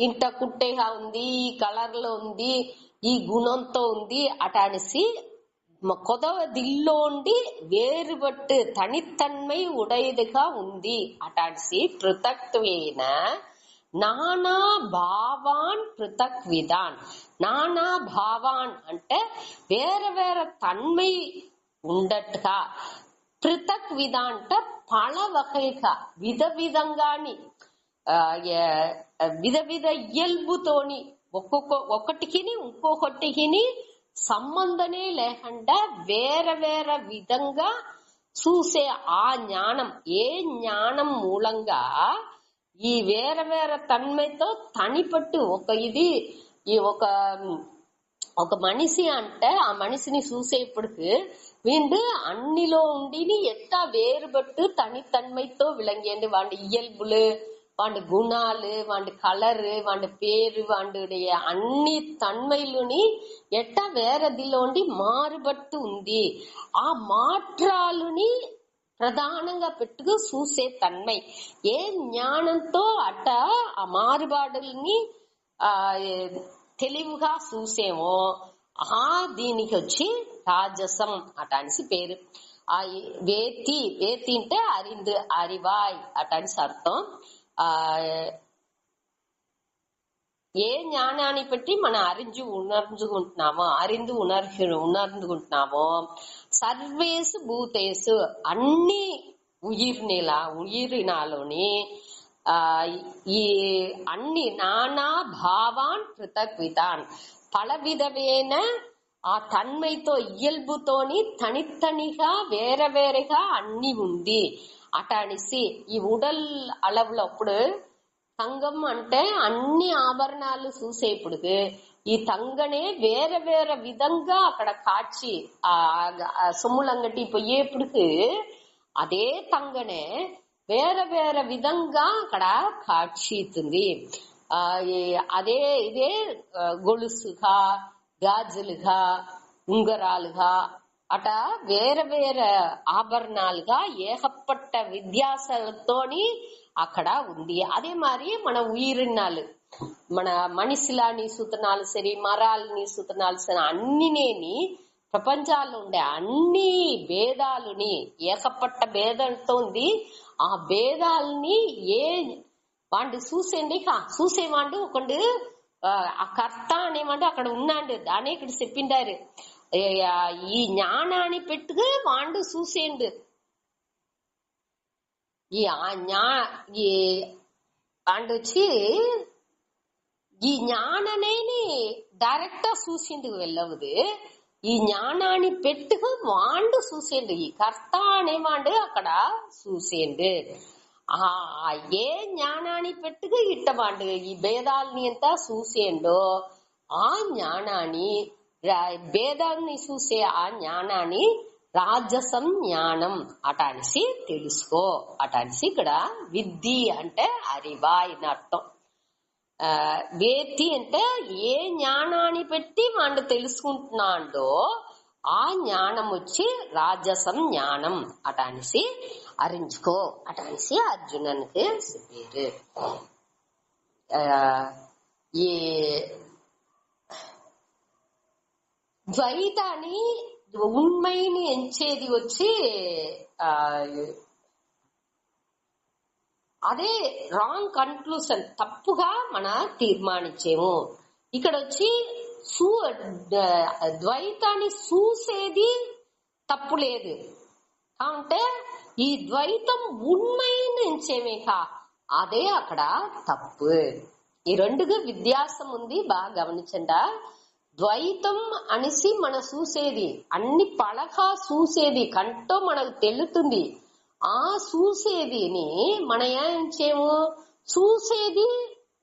ఇంట కుట్టేగా ఉంది, ఈ కలర్ లో ఉంది, ఈ గుణంతో ఉంది అటానిసి కొదవదిల్లోండి వేరుబట్టు తనితన్మై ఉడైదుగా ఉంది అటానిసి పృథక్త్వేన నానా భావాన్ పృథక్ విధాన్. నానా భావాన్ అంటే వేరే వేరే తన్మై ఉండట్టుగా, పృథక్ విధాన్ అంటే పల వకైగా విధ విధంగాని విధ ఇయల్బుతోని ఒక్కొక్కటికి ఇంకొకటికి సంబంధమే లేకుండా వేరే వేరే విధంగా చూసే ఆ జ్ఞానం, ఏ జ్ఞానం మూలంగా ఈ వేరే వేరే తన్మైతో తనిపట్టు ఈ ఒక మనిషి అంటే ఆ మనిషిని చూసేప్పటికి వీళ్ళు అన్నిలో ఉండి ఎట్టా వేరుబట్టు తనితన్మైతో విளங்கிయండి. వాడి ఇయల్బులు, వాడి గుణాలు, వాడి కలరు, వాడి పేరు, వాడి అన్ని తన్మైలుని ఎట్టా వేరదిలోండి మారుబట్టు ఉంది. ఆ మాట్రాలుని ప్రధానంగా పెట్టుకు చూసే తన్మై. ఏ జ్ఞానంతో అట్ట ఆ మారుబాడుల్ని తెలివిగా చూసేమో ఆ దీనికి వచ్చి రాజసం అటానిసి పేరు. ఆ వేతి అంటే అరిందు, అరివాయ్ అటానిసి అర్థం. ఏ జ్ఞానాన్ని బట్టి మనం ఉణర్ந்துకుంటున్నామో సర్వేసు భూతేసు అన్ని ఉయిరినాలోని ఈ అన్ని నానా భావాన్ పృథక్ విధాన్ పల విధమైన ఆ తన్మైతో ఇయల్బుతోని తనితనిగా వేరే వేరేగా అన్ని ఉంది అటానిసి. ఈ ఉడల్ అలవులో అప్పుడు తంగం అంటే అన్ని ఆభరణాలు చూసేప్పుడు ఈ తంగనే వేరే వేరే విధంగా అక్కడ కాచి ఆ సొమ్ములంగటి పోయేప్పుడు అదే తంగనే వేరే వేరే విధంగా అక్కడ కాక్షితుంది. అదే ఇదే గొలుసుగా, గాజులుగా, ఉంగరాలుగా అట వేరే వేరే ఆభరణాలుగా ఏకపట్ట విద్యాసాలతోని అక్కడ ఉంది. అదే మరి మన ఉయిరినాలు, మన మనిషిలాని సూతనాలు సరి, మరాలని సూతనాలు సరి, అన్నినేని ప్రపంచాల్లో ఉండే అన్ని భేదాలని ఏకపట్ట భేదంతో ఉంది. ఆ భేదాలని ఏ వాడు చూసేండి, చూసేవాడు ఒకడు ఆ కర్త అనేవాడు అక్కడ ఉన్నాడు. దానే ఇక్కడ చెప్పిండారు, ఈ జ్ఞానాన్ని పెట్టుకు వాడు చూసేండు. వాడు వచ్చి ఈ జ్ఞాననేని డైరెక్ట్ చూసిండు వెళ్ళవదు. ఈ జ్ఞానాన్ని పెట్టుకు వాడు చూసేండు. ఈ కర్త అనేవాడు అక్కడ చూసేండు. ఏ జ్ఞానాన్ని పెట్టుకు ఇట్టవాడు ఈ భేదాలని అంతా చూసేండో ఆ జ్ఞానాన్ని, భేదాన్ని చూసే ఆ జ్ఞానాన్ని రాజసం జ్ఞానం అటానిసి తెలుసుకో అటానిసి ఇక్కడ విద్ది అంటే అరివా అని అర్థం. వేత్తి అంటే ఏ జ్ఞానాన్ని పెట్టి వాడు తెలుసుకుంటున్నాడో ఆ జ్ఞానం వచ్చి రాజసం జ్ఞానం అటానిసి అరించుకో అటానిసి అర్జుననికి చెప్పారు. ఈ ద్వైతాన్ని ఉண்மைని ఎంచేది వచ్చి అదే రాంగ్ కన్క్లూషన్, తప్పుగా మన తీర్మానించేము. ఇక్కడ వచ్చి ద్వైతాన్ని చూసేది తప్పు లేదు, అంటే ఈ ద్వైతం ఉண்மைని ఎంచేమేకా అదే అక్కడ తప్పు. ఈ రెండుగా వ్యత్యాసం ఉంది, బాగా గమనించండి. ద్వైతం అనేసి మన చూసేది అన్ని పలకా చూసేది కంటో మనకు తెలుతుంది. ఆ చూసేదిని మన ఎంచేము చూసేది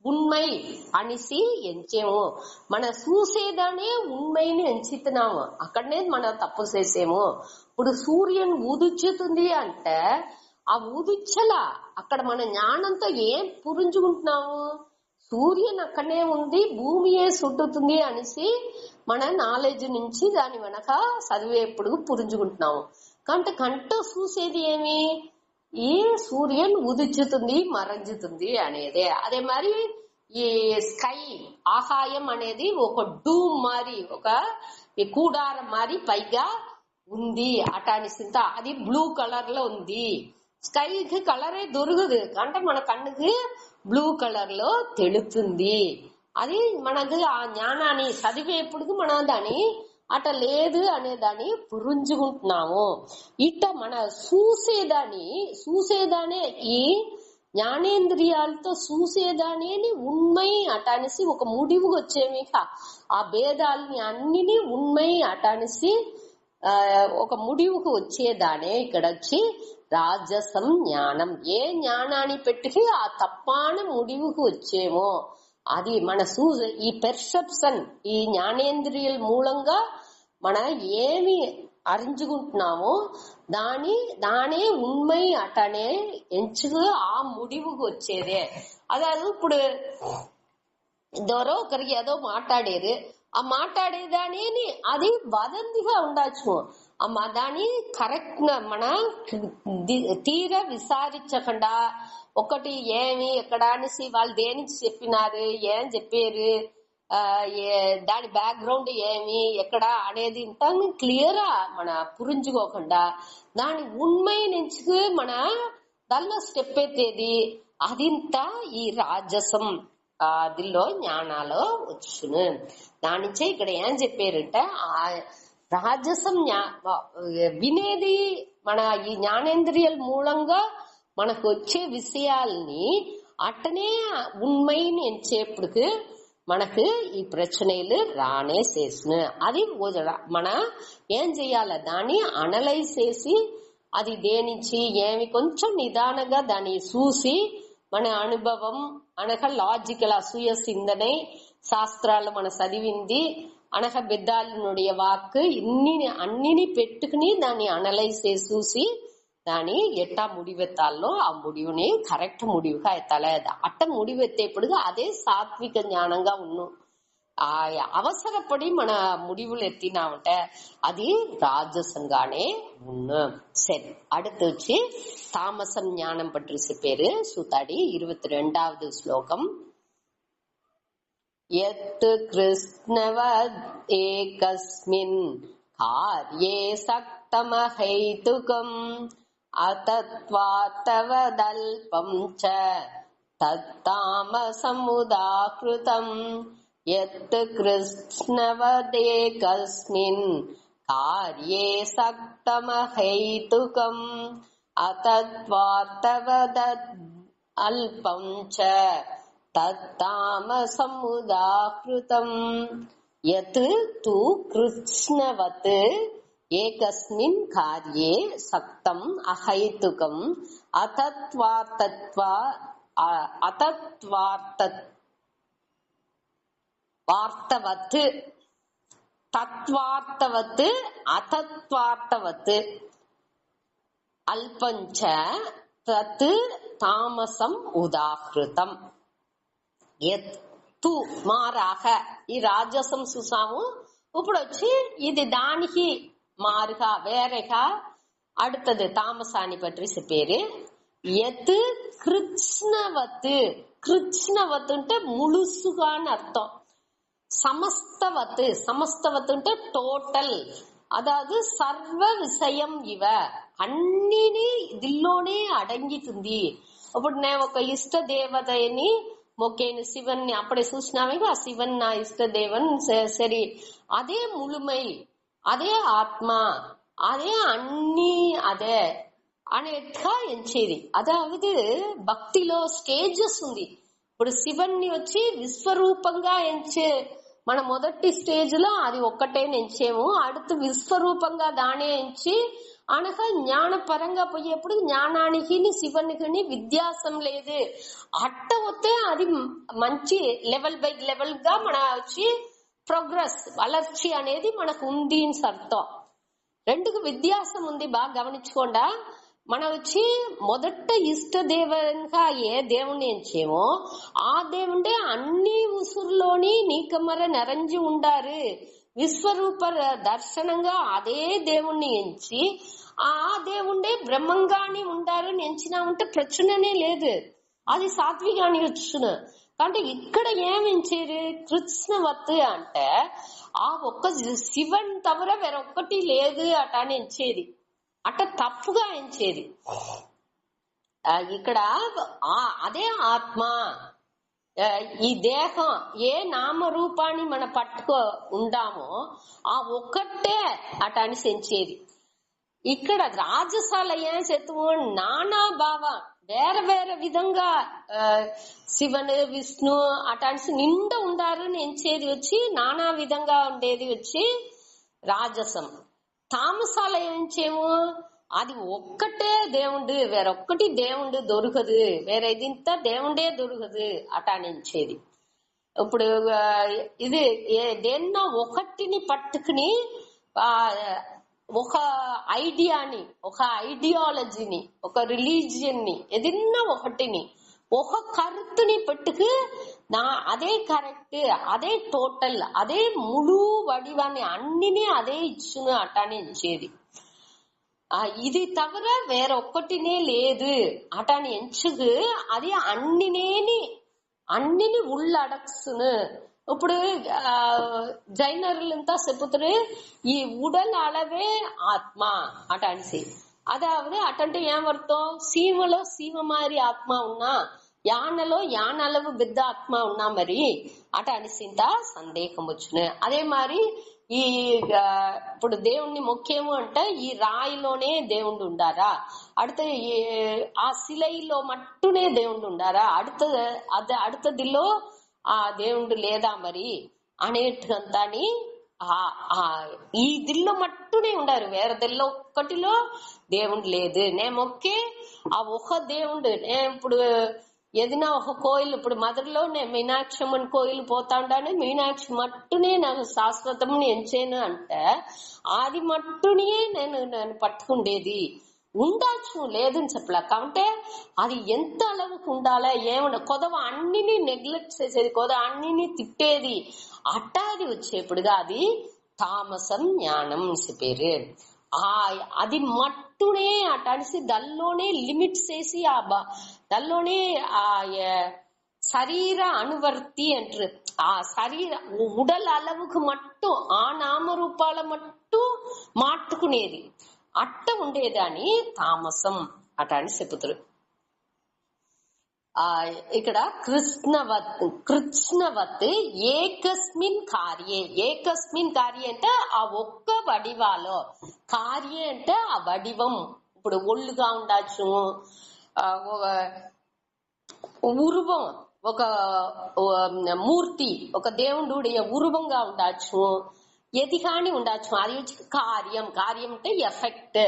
ఉண்மை అనేసి ఎంచేము. మన చూసేదానే ఉண்மைని ఎంచుతున్నాము, అక్కడనే మనం తప్పు చేసేము. ఇప్పుడు సూర్యుని ఉదుచుతుంది అంటే ఆ ఉదుచ్చలా అక్కడ మన జ్ఞానంతో ఏం పురించుకుంటున్నాము, సూర్యుని అక్కడనే ఉంది, భూమియే చుట్టుతుంది అనేసి మన నాలెడ్జ్ నుంచి దాని వెనక చదివేప్పుడు పురించుకుంటున్నాము. కాబట్టి కంట చూసేది ఏమి, ఈ సూర్యుని ఉదుచుతుంది మరంజుతుంది అనేదే. అదే మరి ఈ స్కై ఆకాయం అనేది ఒక డూమ్ మారి, ఒక కూడారం మారి పైగా ఉంది అటానిసింత, అది బ్లూ కలర్ లో ఉంది. స్కైకి కలరే దొరకదు, అంటే మన కన్నుకి బ్లూ కలర్ లో తెలుస్తుంది. అది మనకు ఆ జ్ఞానాన్ని చదివేప్పుడు మన దాని అట లేదు అనే దాన్ని పురించుకుంటున్నాము. ఇట్ట మన చూసేదానే ఈ జ్ఞానేంద్రియాలతో చూసేదాని ఉண்மை అటానిసి ఒక ముడివుకు వచ్చేమి. ఆ భేదాలని అన్నిని ఉண்மை అటానిసి ఒక ముడివుకు వచ్చేదానే ఇక్కడ వచ్చి రాజసం జ్ఞానం. ఏ జ్ఞానాన్ని పెట్టి ఆ తప్పాన ముడివుకు వచ్చేమో అది మన ఈ పెర్సెప్షన్, ఈ జ్ఞానేంద్రియాల మూలంగా మన ఏమి அறிஞ்சுకుంటున్నామో దానే ఉண்மை అటనే ఎంచుకు ఆ ముడివుకు వచ్చేదే. అதாவது ఇప్పుడు ఎవరో ఒకరికి ఏదో మాట్లాడేది, ఆ మాట్లాడేదాని అది వదంతిగా ఉండొచ్చు. దాని కరెక్ట్ మన తీర విచారించకుండా ఒకటి ఏమి ఎక్కడ అనేసి వాళ్ళు దేనికి చెప్పినారు, ఏం చెప్పారు, దాని బ్యాక్గ్రౌండ్ ఏమి ఎక్కడ అనేది ఇంత క్లియర్ మన పురించుకోకుండా దాని ఉண்மை నుంచి మన దానిలో స్టెప్ ఎత్తేది అదింత ఈ రాజసం అదిలో జ్ఞానాలో వచ్చును. దాని నుంచే ఇక్కడ ఏం చెప్పారంటే ఆ రాజసం వినేది మన ఈ జ్ఞానేంద్రియాల మూలంగా మనకు వచ్చే విషయాల్ని అట్టనే ఉண்மைని ఎంచేపటికి మనకు ఈ ప్రశ్నలు రానే చేసిన అది మన ఏం చెయ్యాల దాన్ని అనలైజ్ చేసి అది దేనించి ఏమి కొంచెం నిదానంగా దాన్ని చూసి మన అనుభవం అనక లాజికల్ అసూయ సిందனை శాస్త్రాలు మన చదివింది అనక పెద్దాలనుடைய వాక్ అన్నిని పెట్టుకుని దాన్ని అనలైజ్ చేసి చూసి దాని ఎట్టా ముడివెత్తాలో ఆ ముడివుని కరెక్ట్ ముడివుగా ఎత్తాలి. అట్ట ముడివెత్తేప్పుడు అదే సాత్విక జ్ఞానంగా ఉన్ను. అవసరపడి మన முடிவுలు ఎత్తినామంటే అది రాజసంగానే ఉన్నా. సరే, அடுத்து వచ్చి தாமசம் ஞானம் பற்றி చెప్పారు సూతాడి 22வது శ్లోకం. యత్ కృష్ణవద్ ఏకస్మిన్ కార్యే సక్తమహైతుకం అతత్వాతవదల్పం చ తత్తామసముదాకృతం. యత్ కృష్ణవదేకస్మిన్ కార్యే సక్తమహైతుకం అతత్వాతవదల్పం చ తత్తామసముదాకృతం. యత్ తు కృష్ణవత్ ఏకస్మిన్ కార్యే సక్తం అహైతుకం వార్తవత్ తత్వార్తవత్ అతత్వార్తవత్ అల్పంచ తత్ తామసం ఉదాహృతం. ఎత్తు మారాక ఈ రాజసం చూసాము. ఇప్పుడు వచ్చి ఇది దానికి మారుగా వేరేగా அடுத்தது தாமசானி பற்றி చెప్పారు. ఎత్ కృష్ణవత్. కృష్ణవత్ అంటే ములుసుగా అని అర్థం. సమస్తవత్. సమస్తవత్ అంటే టోటల్, అదాదు సర్వ విషయం ఇవ అన్నిని ఇదిలోనే అడంగితుంది. ఇప్పుడు నేను ఒక ఇష్ట దేవతని మొక్కేను, శివన్ని అప్పుడే చూసినామేగా, ఆ శివన్ నా ఇష్ట దేవన్. సరి, అదే ములుమై, అదే ఆత్మ, అదే అన్ని అదే అనేట్టుగా ఎంచేది. అదావదు భక్తిలో స్టేజెస్ ఉంది. ఇప్పుడు శివన్ని వచ్చి విశ్వరూపంగా ఎంచే మన మొదటి స్టేజ్ లో అది ఒక్కటే ఎంచేము. அடுத்து విశ్వరూపంగా దానే ఎంచి అనగా జ్ఞానపరంగా పోయేప్పుడు జ్ఞానానికి శివునికి వ్యత్యాసం లేదు. అట్ట వస్తే అది మంచి లెవెల్ బై లెవెల్ గా మన వచ్చి ప్రోగ్రెస్ వளர்ச்சி అనేది మనకు ఉంది అని అర్థం. రెండుకు వ్యత్యాసం ఉంది, బాగా గమనించుకోండా. మన వచ్చి మొదట ఇష్ట దేవంగా ఏ దేవుణ్ణి ఎంచేమో ఆ దేవుండే అన్ని ఉసురులోని నీకమర నిరంజి ఉండారు. విశ్వరూప దర్శనంగా అదే దేవుణ్ణి ఎంచి ఆ దేవుండే బ్రహ్మంగాని ఉండారు ఎంచినామంటే ప్రచుననే లేదు, అది సాత్విగాని వచ్చును. అంటే ఇక్కడ ఏమించారు కృష్ణవత్ అంటే ఆ ఒక్క శివన్ తవర వేరొక్కటి లేదు అట అని ఎంచేది. అట్ట తప్పుగా ఎంచేది. ఇక్కడ అదే ఆత్మ. ఈ దేహం ఏ నామరూపాన్ని మన పట్టుకో ఉండామో ఆ ఒక్కటే అట అని సెంచేది. ఇక్కడ రాజసాల ఏం చేతువు నానా భావ వేరే వేరే విధంగా శివన్ విష్ణు అటానికి నిండా ఉండారు ఎంచేది వచ్చి నానా విధంగా ఉండేది వచ్చి రాజసం. తామసాల ఏంచేమో అది ఒక్కటే దేవుడు, వేరొక్కటి దేవుడు దొరకదు, వేరే ఇంత దేవుడే దొరకదు అటానించేది. ఇప్పుడు ఇది దేన్నో ఒకటిని పట్టుకుని ఒక ఐడియాని, ఒక ఐడియాలజీని, ఒక రిలీజియన్ ని, ఏదన్నా ఒకటిని ఒక కరుతుని పెట్టుకు నా అదే కరెక్ట్, అదే టోటల్, అదే ముళు వడివాన్ని అన్నిని అదే ఇచ్చును అటాని ఎంచేది. ఇది తవర వేరొక్కటినే లేదు అటాని ఎంచుకు అది అన్నిని ఉళ్ళడక్సును. ఇప్పుడు ஜைனர்லா చెప్పుతారు ఈ ఉడల్ அளவே ఆత్మ అటానిసి. అదావదు అటంటే ఏమర్థం, సీమలో సీమ మారి ఆత్మ ఉన్నా, యానలో యానలవు పెద్ద ఆత్మ ఉన్నా మరి అట అనిసింత సందేహం వచ్చును. అదే మరి ఈ ఇప్పుడు దేవుణ్ణి మొక్కేము అంటే ఈ రాయిలోనే దేవుడు ఉండారా, அடுத்த ఆ శిలైలో మట్టునే దేవుడు ఉండారా, அடுத்தదిలో ఆ దేవుడు లేదా మరి అనేటంతాని ఈ దిల్లో మట్టునే ఉండారు, వేరే దిల్లో ఒక్కటిలో దేవుడు లేదు. నే మొక్కే ఆ ఒక దేవుడు. ఇప్పుడు ఏదైనా ఒక కోయిల్, ఇప్పుడు మధురలో నేను మీనాక్షి అమ్మని కోయిల్ పోతా ఉండాను, మీనాక్షి మట్టునే నాకు శాశ్వతం ఎంచేను అంటే అది మట్టునే నేను పట్టుకుండేది. ఉండొచ్చు లేదని చెప్పలే. కాబట్టి అది ఎంత అలవుకు ఉండాలా ఏమన్నా కొదవ అన్నిని నెగ్లెక్ట్ చేసేది, కొదవ అన్నిని తిట్టేది అట్టాది వచ్చేప్పుడుగా అది తామసం జ్ఞానం పేరు. అది మట్టునే అటాడిసి దల్లోనే లిమిట్స్ వేసి దల్లోనే சரீர அணுவர்த்தி என்று சரீர உடல் அளவுக்கு மட்டும் నామరూపాల மட்டும் మాట్టుకునేది అట్ట ఉండేదాని తామసం అట అని చెప్పుతారు. ఇక్కడ కృష్ణవత్ ఏకస్మిన్ కార్యే అంటే ఆ ఒక్క వడివాలో, కార్యే అంటే ఆ వడివం. ఇప్పుడు ఒళ్ళుగా ఉండొచ్చు, ఉరువం ఒక మూర్తి, ఒక దేవుడుடைய ఉరువంగా ఉండొచ్చు, ఎదిగాని ఉండొచ్చు. అది వచ్చి కార్యం అంటే ఎఫెక్ట్.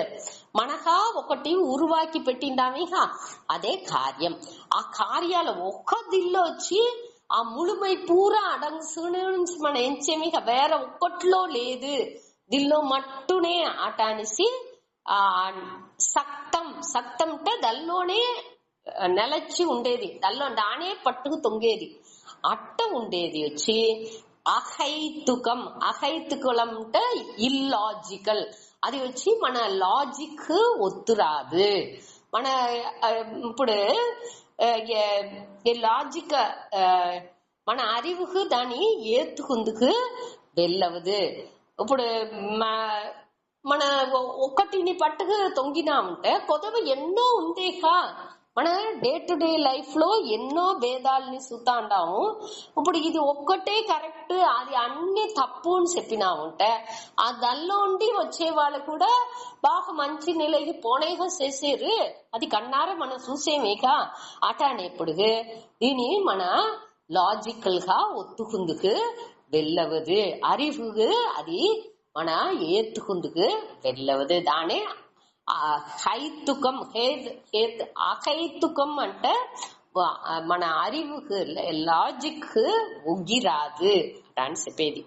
మనకా ఒకటి ఉరువాకి పెట్టిండామేక అదే కార్యం. ఆ కార్యాల ఒక్క దిల్లో వచ్చి ఆ ముழுமை పూరా అడంగుసి మన ఎంచేమిక వేరే ఒక్కట్లో లేదు, దిల్లో మట్టునే అట అనేసి సక్తం అంటే దల్లోనే నెలచి ఉండేది, దానే పట్టుకు తొంగేది అట్ట ఉండేది వచ్చి అహైతుకం. అహైతుకం అంటే ఇల్లాజికల్. అది వచ్చి మన లాజిక్ ఒత్తురాదు. మన ఇప్పుడు లాజిక్ మన அறிவுக்கு దాని ఏతుకుందుకు వెళ్ళవదు. ఇప్పుడు మన ఒక్కటిని పట్టుకు తొంగినా ఉంటే కొదవ ఎన్నో ఉందేకా. మన డే టు డే లైఫ్ లో ఎన్నో భేదాలని చూస్తాండాము. ఇప్పుడు ఇది ఒక్కటే కరెక్ట్, అది అన్ని తప్పు అని చెప్పినా ఉంటే ఆ దల్లో ఉండి వచ్చే వాళ్ళు కూడా బాగా మంచి నిలకి పోనేగా చేసేరు. అది కన్నారా మనం చూసేమేక అట అనేప్పుడు దీని మన లాజికల్ గా ఒత్తుకుందుకు వెళ్ళవదు. அறிவுக்கு అది మన ఏత్తుకుందుకు వెళ్ళవదు. దానే హైతుకం. అహైతుకం అంటే మన அறிவுக்கு లాజిక్ ఒగ్గిరాదు అని చెప్పేది.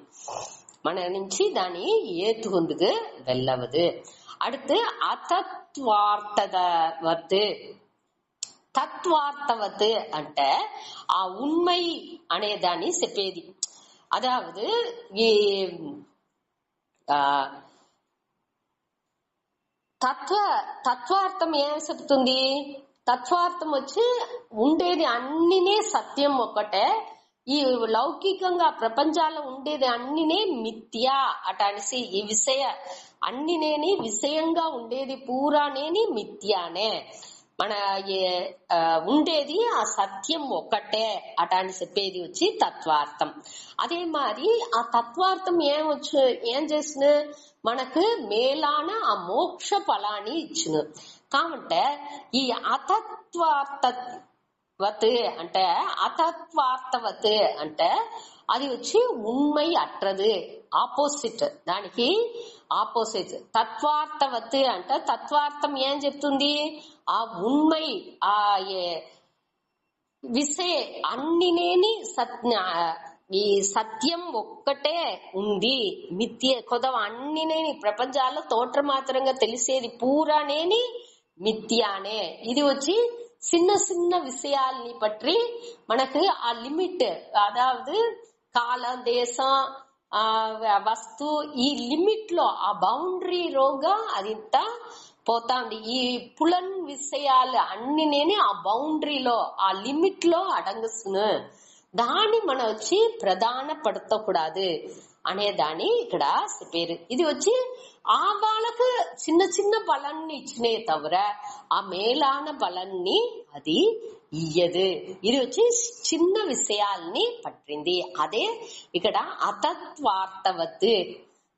మన నుంచి దాని ఏతుకుందుకు వెళ్ళవదు. அடுத்து తత్వార్థవత్ అంటే ఆ ఉన్మై అనేదాన్ని చెప్పేది. అదావదు ఈ తత్వార్థం ఏం చెప్తుంది? తత్వార్థం వచ్చి ఉండేది అన్నినే సత్యం ఒక్కటే. ఈ లౌకికంగా ప్రపంచాల్లో ఉండేది అన్నినే మిథ్య అట అనేసి ఈ విషయ అన్నినేని విషయంగా ఉండేది పూరానేని మిథ్యానే. మన ఉండేది ఆ సత్యం ఒక్కటే అట అని చెప్పేది వచ్చి తత్వార్థం. అదే మరి ఆ తత్వార్థం ఏం చేసిన మనకు మేలాన ఆ మోక్ష ఫలాన్ని ఇచ్చిన. కాబట్టి ఈ అతత్వార్థవత్ అంటే అది వచ్చి ఉన్మై అట్రదు, ఆపోజిట్. దానికి ఆపోజిట్ తత్వార్థవత్ అంటే తత్వార్థం ఏం చెప్తుంది? ఆ ఉన్మై ఆ విషయ అన్నినేని ఈ సత్యం ఒక్కటే ఉంది, మిథ్య కొదవ అన్నినేని ప్రపంచాల్లో తోట మాత్రంగా తెలిసేది పూరానేని మిథ్యానే. ఇది వచ్చి చిన్న చిన్న విషయాల్ని పట్టి మనకు ఆ లిమిట్, అదావదు కాలం దేశం వస్తు ఈ లిమిట్ లో ఆ బౌండరీ రోగా అదింత పోతాంది. ఈ పులన్ విషయాలు అన్నినేని ఆ బౌండరీలో ఆ లిమిట్ లో అడంగుస్తును. దాన్ని మనం వచ్చి ప్రధాన పడతకూడదు అనేదాన్ని ఇక్కడ చెప్పారు. ఇది వచ్చి ఆ వాళ్ళకు చిన్న చిన్న బలాన్ని ఇచ్చినే తవర ఆ మేలాన బలాన్ని అది ఇయ్యదు. ఇది వచ్చి చిన్న విషయాల్ని పట్టింది. అదే ఇక్కడ అతత్వార్థవత్.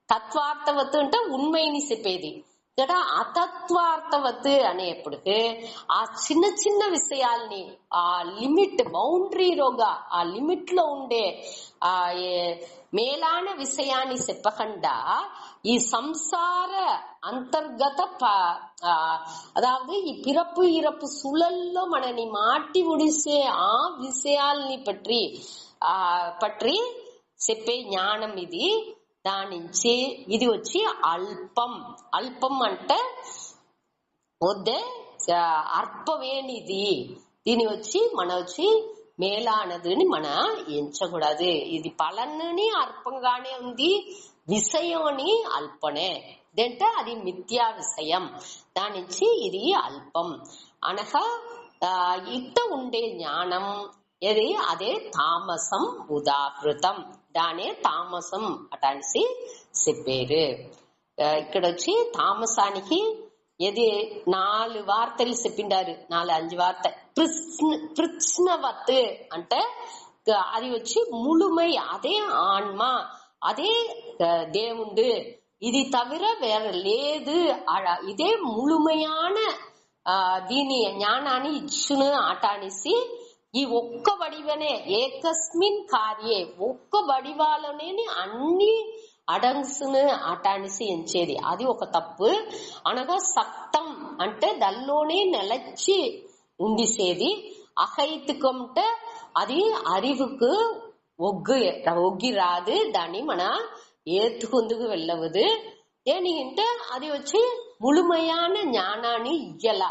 తత్వార్థవత్ అంటే ఉన్మైని చెప్పేది. ఇక్కడ అతత్వార్థవత్ అనేప్పటికీ ఆ చిన్న చిన్న విషయాల్ని ఆ లిమిట్ బౌండరీలోగా ఆ లిమిట్ లో ఉండే ఆ మేలాన విషయాన్ని చెప్పకుండా ఈ సంసార అంతర్గత అదావదు ఈ పిరப்பு ఇరப்பு సుழల్లో మనని మాటి ఉడిసే ఆ విషయాల్ని పట్టి చెప్పే జ్ఞానం ఇది. దాని నుంచి ఇది వచ్చి అల్పం. అల్పం అంటే వద్దే అర్పమేనిది, దీని వచ్చి మన వచ్చి మేలానదని మన ఎంచకూడదు. ఇది పలన్ని అర్పంగానే ఉంది, విషయమని అల్పనే. ఇదంటే అది మిథ్యా విషయం, దాని నుంచి ఇది అల్పం అనగా ఇట్ట ఉండే జ్ఞానం ఏది అదే తామసం ఉదాహృతం, దానే తామసం అటాన్సి చెప్పారు. ఇక్కడ వచ్చి తామసానికి ఏది 4 వార్తలు చెప్పిండారు, 4-5 వార్త. కృష్ణవత్ అంటే అది వచ్చి ముழுமை, అదే ఆన్మ, అదే దేవుడు, ఇది తవిర వేற లేదు, ఇదే ముழுமையான దీని జ్ఞానాన్ని ఇచ్చును అటానిసి ఈ ఒక్క వడివనే ఏకస్మిన్ కార్యే, ఒక్క వడివాలనే అన్ని అడంగుసును అటానిసి ఎంచేది. అది ఒక తప్పు అనగా సక్తం అంటే దల్లోనే నెలచి ఉండిసేది. అహైతుకం అంటే అది అరివుకు ఒగ్గి రాదు, దాన్ని మన ఏతుకుందుకు వెళ్ళవదు. ఏంటంటే అది వచ్చి ముழுமையான జ్ఞానాన్ని ఇయ్యల,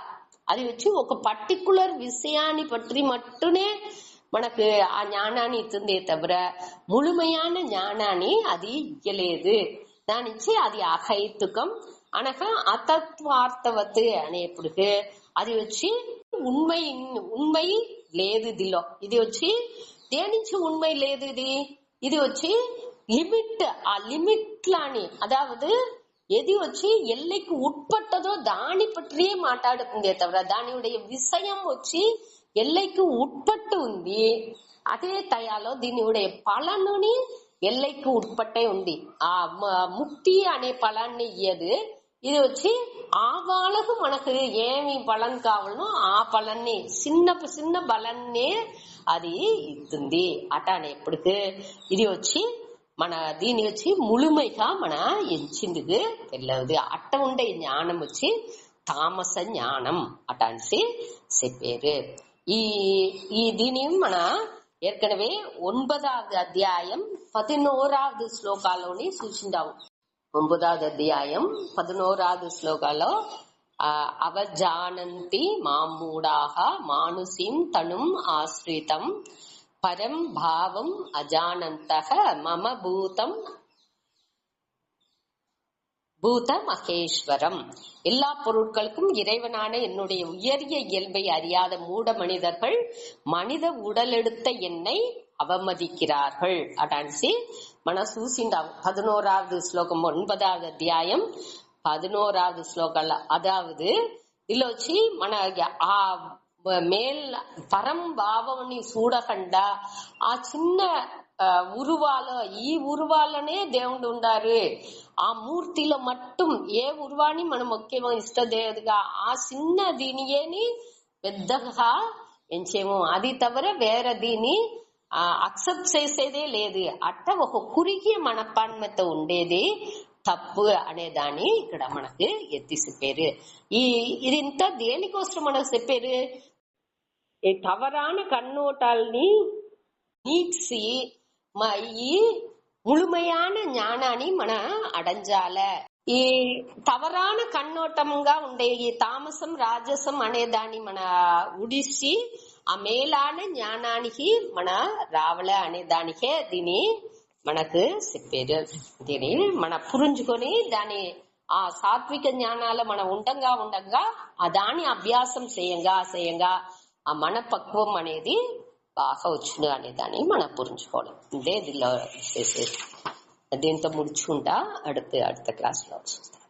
అది వచ్చి ఒక పర్టికులర్ విషయాన్ని పట్టి మట్టునే మనకు ఆ జ్ఞానాన్ని ఇస్తుందే తవిర ముழுமையான జ్ఞానాన్ని అది ఇయ్యలేదు. దానిచ్చి అది అహైతుకం అనగా అతత్వార్థవత్ అనేప్పటికి అది వచ్చి ఉண்மை లేదు ఇదిలో. ఇది వచ్చి దేనించి ఉண்மை లేదు, ఇది వచ్చి லிமிட், ఆ லிமிட்லானி, அதாவது எது వచ్చి எல்லைக்கு உட்பட்டதோ దాని పற்றியே మాట్లాడుతుందే తవిர దానియుடைய విషయం వచ్చి ఎల్లైకు ఉట్పట్టు ఉంది. అదే తయాలో దీనియుடைய పలనుని ఎల్లైకు ఉట్పట్టే ఉంది. ఆ ముక్తి అనే పలాన్ని ఇయ్యదు. ఇది వచ్చి ఆ వాళ్ళకు మనకు ఏమి పలన్ కావాలనో ఆ పలన్ని చిన్న బలన్నే అది ఇస్తుంది అట అనేప్పటికి ఇది వచ్చి మన దీని వచ్చి ముழுமைగా మన ఎంచిందుకు వెళ్ళదు. అట్ట ఉండే జ్ఞానం వచ్చి తామస జ్ఞానం అటాన్సి చెప్పారు. ఈ దీని మన ఏற்கனவே 9వ అధ్యాయం 11వ శ్లోకాలోని చూసిందాము. 9వ అధ్యాయం 11వ శ్లోకాలో అవజానంతి మామూఢాః మానుషీం తనుం ఆశ్రితం పరం భావం అజానంతః మమ பூத மகேஸ்வரம். எல்லா பொருட்களுக்கும் இறைவனான என்னுடைய உயரிய இயல்பை அறியாத மூட மனிதர்கள் மனித உடலெடுத்த என்னை அவமதிக்கிறார்கள் அடான்சி మన చూసిండాం. 11వ శ్లోకం 9వ అధ్యాయం 11వ శ్లోకాల. అదావదు ఇలా వచ్చి మన ఆ మేల్ పరం భావని చూడకుండా ఆ చిన్న ఉరువాలో ఈ ఉరువాలనే దేవుడు ఉండారు, ఆ మూర్తిలో మట్టుం ఏ ఉరువాని మనం ముఖ్యమో ఇష్టదేవుడుగా ఆ చిన్న దీనియేని పెద్దగా ఎంచేమో, అది తవిర వేరే దీని అక్సెప్ట్ చేసేదే లేదు. అట్ట ఒక కురిగియ మనపాన్మతో ఉండేది తప్పు అనేదాన్ని ఇక్కడ మనకు ఎత్తి చెప్పారు. ఇదింత దేనికోసం మనకు చెప్పారు, ఈ తవరాన కన్నోటాల్ని నీక్సి ఈ ముழுமையான జ్ఞానాన్ని మన అడంజాల. ఈ తవరాన కన్నోటంగా ఉండే ఈ తామసం రాజసం అనే దాన్ని మన ఉడిసి ఆ మేలాన జ్ఞానానికి మన రావల అనే దానికే దీని మనకు చెప్పారు. దీని మన పురుంజుకొని దాని ఆ సాత్విక జ్ఞానాల మనం ఉండంగా ఆ దాని అభ్యాసం చేయంగా ఆ మన పక్వం అనేది బాగా వచ్చింది అనే దాన్ని మనం పురించుకోవడం. ఇదే దీనిలో చేసేది. దీంతో ముడుచుకుంటా அடுத்த క్లాస్ లో వస్తాం.